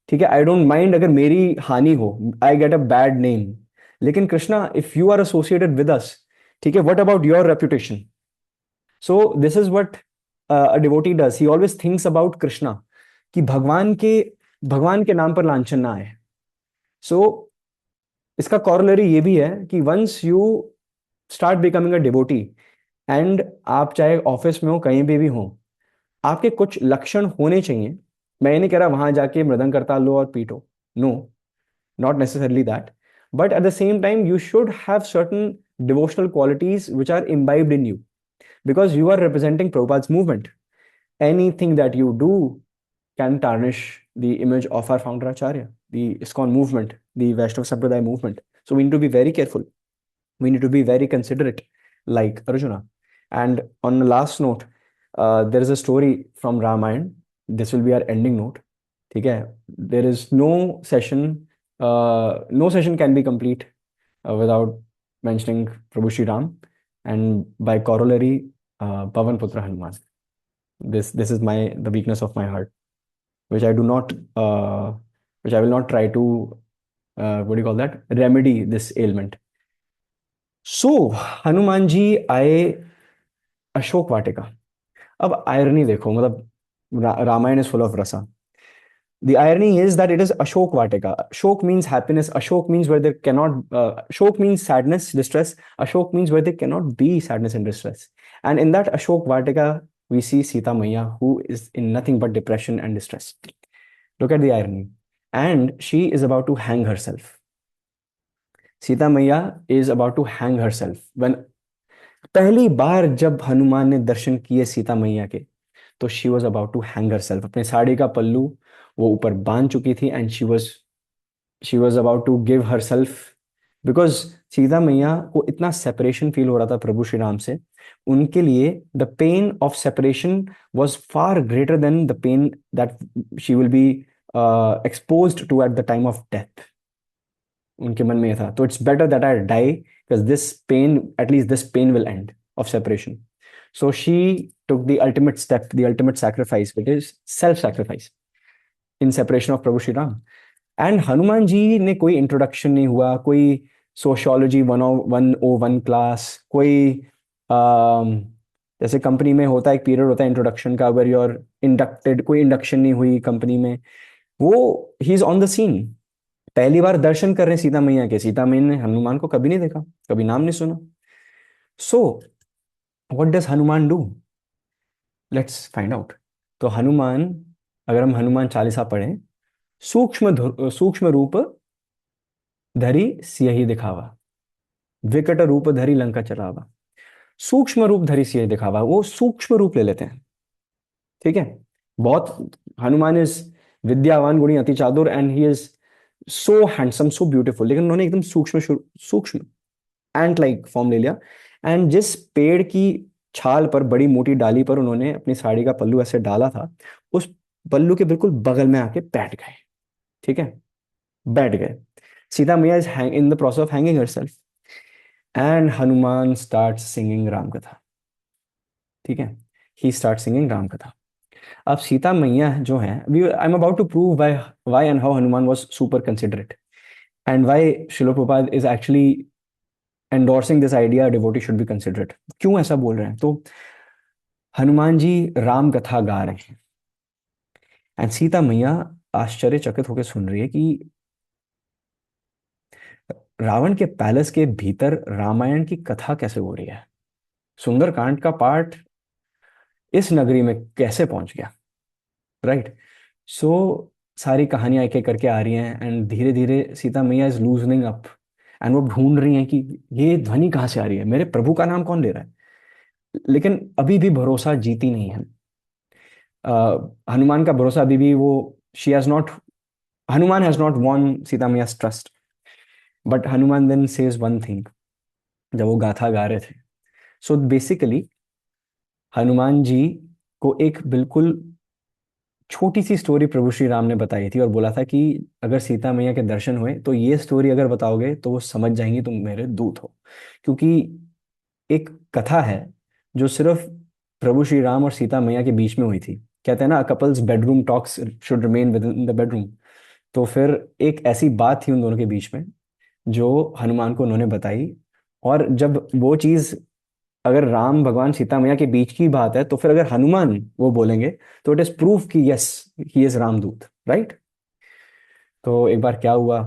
ठीक है, आई डोंट माइंड अगर मेरी हानि हो, I get a bad name, लेकिन Krishna if you are associated with us, ठीक है, what about your reputation? So this is what a devotee does, he always thinks about Krishna, कि भगवान के नाम पर लांछन ना आए. सो इसका कॉरोलरी ये भी है कि once you start becoming a devotee, and आप चाहे ऑफिस में हो कहीं भी हो, आपके कुछ लक्षण होने चाहिए. मैं ये नहीं कह रहा वहां जाके मृदंग करताल लो और पीटो, no, not necessarily that, but at the same time you should have certain devotional qualities which are imbibed in you, because you are representing Prabhupada's movement. Anything that you do can tarnish the image of our founder Acharya, the ISKCON movement, the Vaishnava Sampradaya movement. So we need to be very careful. We need to be very considerate, like Arjuna. And on the last note, there is a story from Ramayana. This will be our ending note. Okay? There is no session, no session can be complete without mentioning Prabhu Shri Ram, and by corollary, Pavan Putra Hanuman. This is the weakness of my heart, which I do not, which I will not try to, what do you call that? Remedy this ailment. सो हनुमान जी आए अशोक वाटिका. अब irony देखो, मतलब Ramayan is full of रसा. The irony is that it is Ashok Vatika. Ashok means happiness. Ashok means where there cannot. Ashok means sadness, distress. Ashok means where there cannot be sadness and distress. And in that Ashok Vatika, we see Sita Maya, who is in nothing but depression and distress. Look at the irony. And she is about to hang herself. Sita Maya is about to hang herself. When पहली बार जब हनुमान ने दर्शन किए सीता मैया के, तो she was about to hang herself. अपने साड़ी का पल्लू वो ऊपर बांध चुकी थी, and she was about to give herself, because Sita मैया को इतना सेपरेशन फील हो रहा था प्रभु श्री राम से. उनके लिए the pain of separation was far greater than the pain that she will be exposed to at the time of death. उनके मन में था, तो it's better that I die, because this pain, at least this pain will end of separation. So she took the ultimate step, the ultimate sacrifice, which is self-sacrifice in separation of Prabhu Shri Ram. And Hanuman ji ने कोई introduction नहीं हुआ, कोई sociology 101 class, कोई जैसे company में होता है एक पीरियड होता है इंट्रोडक्शन का, वेर यू आर इंडक्टेड, कोई इंडक्शन नहीं हुई कंपनी में. वो ही इज ऑन द सीन, पहली बार दर्शन कर रहे हैं सीता मैया के. सीता मैया ने हनुमान को कभी नहीं देखा, कभी नाम नहीं सुना. So what does Hanuman do? Let's find out. तो हनुमान, अगर हम हनुमान चालीसा पढ़ें, सूक्ष्म रूप धरी सियहि दिखावा, विकट रूप धरी लंका चलावा. सूक्ष्म रूप धरी सियहि दिखावा, वो सूक्ष्म रूप ले लेते हैं. ठीक है, बहुत, हनुमान इज विद्यावान गुणी अति चातुर, and he is so handsome, so beautiful, लेकिन उन्होंने एकदम सूक्ष्म एंट लाइक फॉर्म ले लिया. एंड जिस पेड़ की छाल पर, बड़ी मोटी डाली पर उन्होंने अपनी साड़ी का पल्लू ऐसे डाला था, उस पल्लू के बिल्कुल बगल में आके बैठ गए. ठीक है, बैठ गए. सीता मैया is in the process of hanging herself, and Hanuman start singing Ram कथा. ठीक है, ही स्टार्ट सिंगिंग राम कथा. अब सीता मैया जो है, I am about to prove why and how Hanuman was super considerate, and why Srila Prabhupada is actually endorsing this idea devotee should be considerate. क्यों ऐसा बोल रहे हैं? तो हनुमान जी राम कथा गा रहे हैं, एंड सीता मैया आश्चर्यचकित होकर सुन रही है कि रावण के पैलेस के भीतर रामायण की कथा कैसे हो रही है, सुंदरकांड का पाठ इस नगरी में कैसे पहुंच गया. राइट. सो सारी कहानियां एक एक करके आ रही हैं, एंड धीरे धीरे सीता मैया इज लूजनिंग अप, एंड वो ढूंढ रही हैं कि ये ध्वनि कहाँ से आ रही है, मेरे प्रभु का नाम कौन ले रहा है. लेकिन अभी भी भरोसा जीती नहीं है. हनुमान का भरोसा अभी भी, वो she has not, Hanuman has not won Sita मैया's ट्रस्ट. But Hanuman then says one thing, जब वो गाथा गा रहे थे. सो बेसिकली हनुमान जी को एक बिल्कुल छोटी सी स्टोरी प्रभु श्री राम ने बताई थी और बोला था कि अगर सीता मैया के दर्शन हुए तो ये स्टोरी अगर बताओगे तो वो समझ जाएंगी तुम मेरे दूत हो। क्योंकि एक कथा है जो सिर्फ प्रभु श्री राम और सीता मैया के बीच में हुई थी। कहते हैं ना, couples bedroom talks should remain with in the bedroom. तो फिर एक ऐसी बात थी उन दोनों के बीच में जो हनुमान को उन्होंने बताई। और जब वो चीज, अगर राम भगवान सीता मैया के बीच की बात है, तो फिर अगर हनुमान वो बोलेंगे तो इट इज प्रूफ कि yes, he is Ramdoot, right. तो एक बार क्या हुआ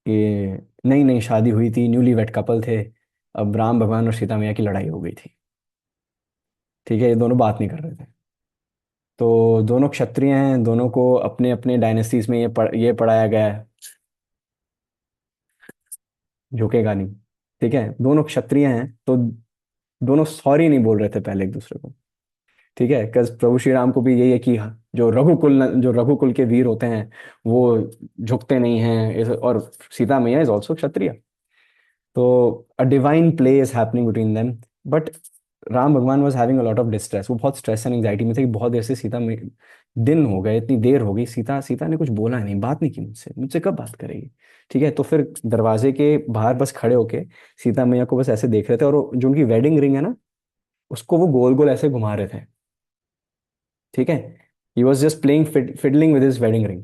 कि नई नई शादी हुई थी, न्यूली वेड कपल थे। अब राम भगवान और सीता मैया की लड़ाई हो गई थी। ठीक है, ये दोनों बात नहीं कर रहे थे। तो दोनों क्षत्रिय हैं, दोनों को अपने अपने डायनेस्टीज में ये पढ़ाया गया है, झुकेगा नहीं। ठीक है, दोनों क्षत्रिय हैं तो दोनों सॉरी नहीं बोल रहे थे पहले एक दूसरे को। ठीक है, बिकॉज प्रभु श्री राम को भी यही है कि जो रघुकुल के वीर होते हैं वो झुकते नहीं हैं। और सीता मैया इज ऑल्सो क्षत्रिय। तो a divine play is happening between them. But Ram भगवान was having a lot of distress. वो बहुत स्ट्रेस एंड एंग्जाइटी में थे कि बहुत देर से दिन हो गए, इतनी देर हो गई, सीता सीता ने कुछ बोला नहीं, बात नहीं की मुझसे, मुझसे कब बात करेगी। ठीक है, तो फिर दरवाजे के बाहर बस खड़े होके सीता मैया को बस ऐसे देख रहे थे। और जो उनकी वेडिंग रिंग है ना, उसको वो गोल गोल ऐसे घुमा रहे थे। ठीक है, he was just playing fiddling with his wedding ring,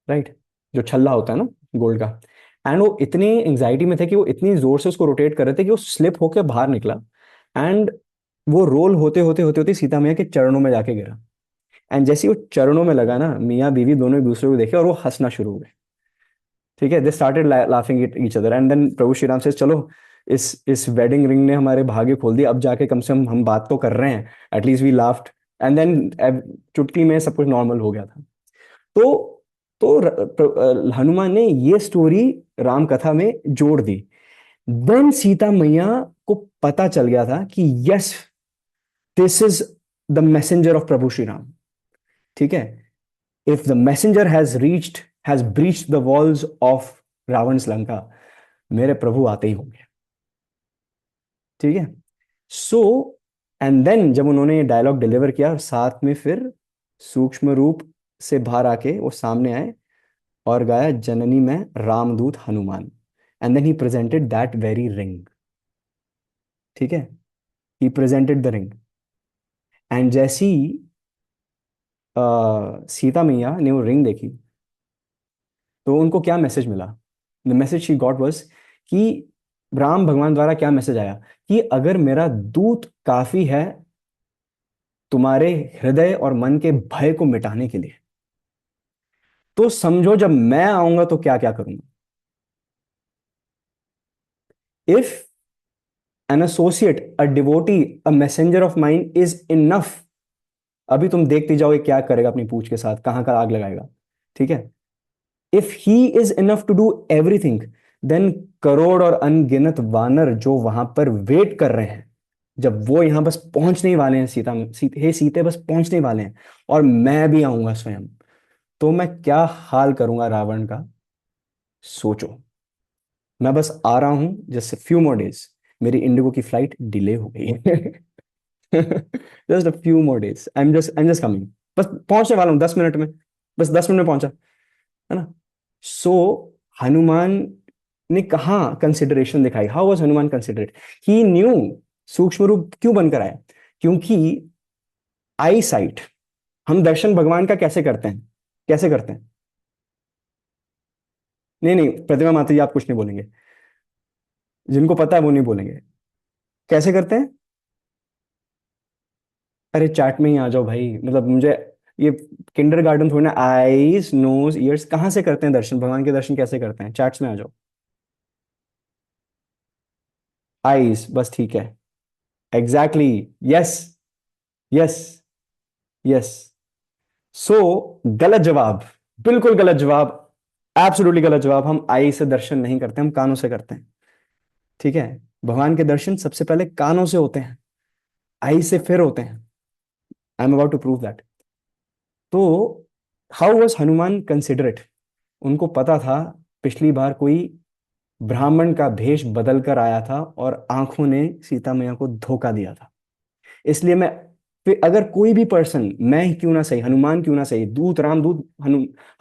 right. जो छल्ला होता है ना गोल्ड का। एंड वो इतनी एंग्जाइटी में थे कि वो इतनी जोर से उसको रोटेट कर रहे थे कि वो स्लिप होकर बाहर निकला। एंड वो रोल होते होते होते होते सीता मैया के चरणों में जाके गिरा। एंड जैसे ही वो चरणों में लगा ना, मियाँ बीवी दोनों एक दूसरे को देखे और वो हंसना शुरू हो गए। ठीक है, they started laughing at each other. And then Prabhu Shri Ram से, चलो इस वेडिंग रिंग ने हमारे भाग्य खोल दिए, अब जाके कम से कम हम बात तो कर रहे हैं, at least we laughed. And then चुटकी में सब कुछ नॉर्मल हो गया था। तो हनुमान ने ये स्टोरी राम कथा में जोड़ दी। देन सीता मैया को पता चल गया था कि yes, this is the messenger of Prabhu Shri Ram. ठीक है, if the messenger has breached the walls of Ravan Lanka, मेरे प्रभु आते ही होंगे। ठीक है, सो एंड देन जब उन्होंने ये डायलॉग डिलीवर किया, साथ में फिर सूक्ष्म रूप से बाहर आके वो सामने आए और गाया, जननी में Ramdoot Hanuman. And then he presented that very ring. ठीक है, he presented the ring. And जैसी सीता मैया ने वो रिंग देखी, तो उनको क्या मैसेज मिला? The message she got was कि राम भगवान द्वारा क्या मैसेज आया कि अगर मेरा दूत काफी है तुम्हारे हृदय और मन के भय को मिटाने के लिए, तो समझो जब मैं आऊंगा तो क्या क्या करूंगा। If an associate, a devotee, a messenger of mind is enough, अभी तुम देखते जाओगे क्या करेगा अपनी पूंछ के साथ, कहां का आग लगाएगा। ठीक है, if he is enough to do everything, then crore और अनगिनत वानर जो वहां पर वेट कर रहे हैं, जब वो यहां बस पहुंचने ही वाले हैं, हे सीते बस पहुंचने वाले हैं और मैं भी आऊंगा स्वयं, तो मैं क्या हाल करूंगा रावण का, सोचो। मैं बस आ रहा हूं, जस्ट फ्यू मोर डेज। मेरी इंडिगो की फ्लाइट डिले हो गई है। Just a few more days, I am just coming. बस पहुंचने वाला हूँ 10 मिनट में, बस 10 मिनट में पहुंचा, है ना। सो हनुमान ने कहा कंसिडरेशन दिखाई। How was Hanuman considerate? He new सूक्ष्म रूप क्यों बनकर आया? क्योंकि आई साइट, हम दर्शन भगवान का कैसे करते हैं, कैसे करते हैं? नहीं नहीं प्रतिमा माता जी, आप कुछ नहीं बोलेंगे, जिनको पता है वो नहीं बोलेंगे। कैसे करते हैं? अरे चैट में ही आ जाओ भाई, मतलब मुझे ये किंडरगार्टन थोड़ी ना, आईज नोज ईयर्स कहाँ से करते हैं दर्शन, भगवान के दर्शन कैसे करते हैं? चैट्स में आ जाओ। आईज, बस ठीक है। Exactly, yes, yes, yes. So गलत जवाब, बिल्कुल गलत जवाब, एब्सोल्युटली गलत जवाब। हम आई से दर्शन नहीं करते, हम कानों से करते हैं। ठीक है, भगवान के दर्शन सबसे पहले कानों से होते हैं, आई से फिर होते हैं। I am about to prove that. तो हाउ वॉज हनुमान कंसिडरेट? उनको पता था पिछली बार कोई ब्राह्मण का भेष बदल कर आया था और आंखों ने सीता मैया को धोखा दिया था। इसलिए मैं फिर अगर कोई भी पर्सन, मैं ही क्यों ना सही, हनुमान क्यों ना सही, दूत रामदूत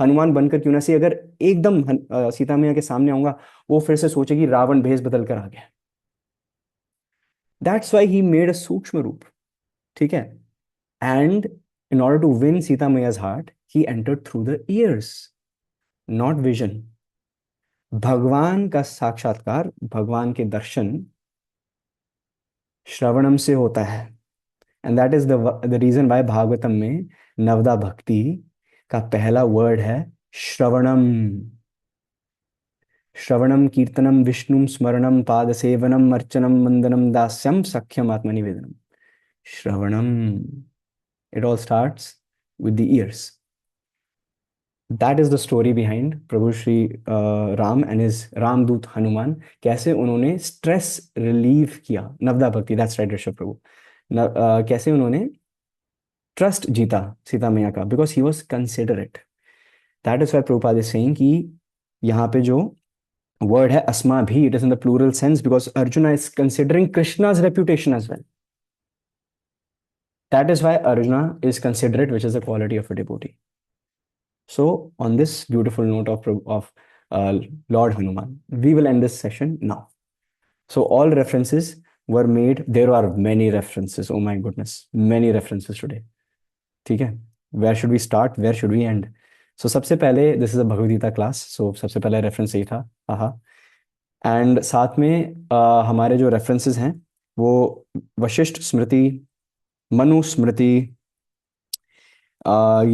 हनुमान बनकर क्यों ना सही, अगर एकदम सीता मैया के सामने आऊंगा, वो फिर से सोचेगी रावण भेष बदल कर आ गया। That's why he made a सूक्ष्म रूप। ठीक है। And in order to win Sita मैया's heart, he entered through the ears, not vision. भगवान का साक्षात्कार, भगवान के दर्शन श्रवणम से होता है। And that is the reason why Bhagavatam में नवदा भक्ति का पहला वर्ड है श्रवणम। श्रवणम कीर्तनम विष्णु स्मरणम पाद सेवनम अर्चनम वंदनम दास्यम सख्यम आत्मनिवेदनम। श्रवणम, it all starts with the ears. That is the story behind Prabhu Shri Ram and his Ramdoot Hanuman. कैसे उन्होंने स्ट्रेस रिलीव किया, नवदा भक्ति, दैट्स राइट ऋषभ प्रभु। कैसे उन्होंने ट्रस्ट जीता सीता मैया का, because he was considerate. That is why Prabhupada is saying कि यहाँ पे जो वर्ड है अस्मा भी, it is in the plural sense because Arjuna is considering कृष्णा's reputation as well. That is why Arjuna is considerate, which is the quality of a devotee. So, on this beautiful note of Lord Hanuman, we will end this session now. So, all references were made. There are many references. Oh my goodness, many references today. ठीक है. Where should we start? Where should we end? So, सबसे पहले, this is a Bhagavad Gita class. So, सबसे पहला reference यही था. आहा. And साथ में हमारे जो रेफरेंसेस हैं वो वशिष्ठ स्मृति, मनु स्मृति,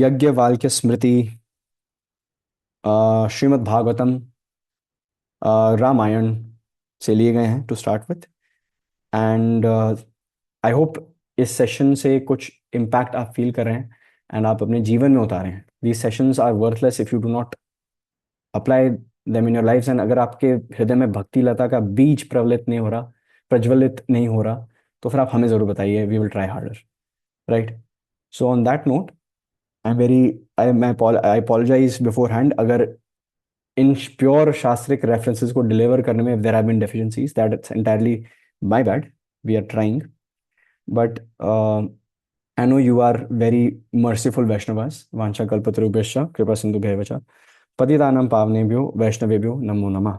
यज्ञवाल्क्य स्मृति, श्रीमद् भागवतम, रामायण से लिए गए हैं to start with. And I hope इस सेशन से कुछ इम्पैक्ट आप फील कर रहे हैं एंड आप अपने जीवन में उतारे हैं। These sessions are worthless if you do not apply them in your life. And अगर आपके हृदय में भक्ति लता का बीज प्रज्वलित नहीं हो रहा, तो फिर आप हमें जरूर बताइए, we will try harder, right. So on that note, I apologize beforehand अगर इन प्योर शास्त्रिक रेफरेंसेस को डिलीवर करने में there have been deficiencies, that it's entirely my bad. We are trying, but I know you are very merciful Vaishnavas. Vansha kalpatarubhyascha kripa sindhubhyeva cha patitanam pavnebhyo vaishnavebhyo namo namah.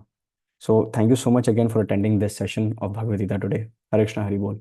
So thank you so much again for attending this session of Bhagavad Gita today. Hare Krishna, Hari Bol.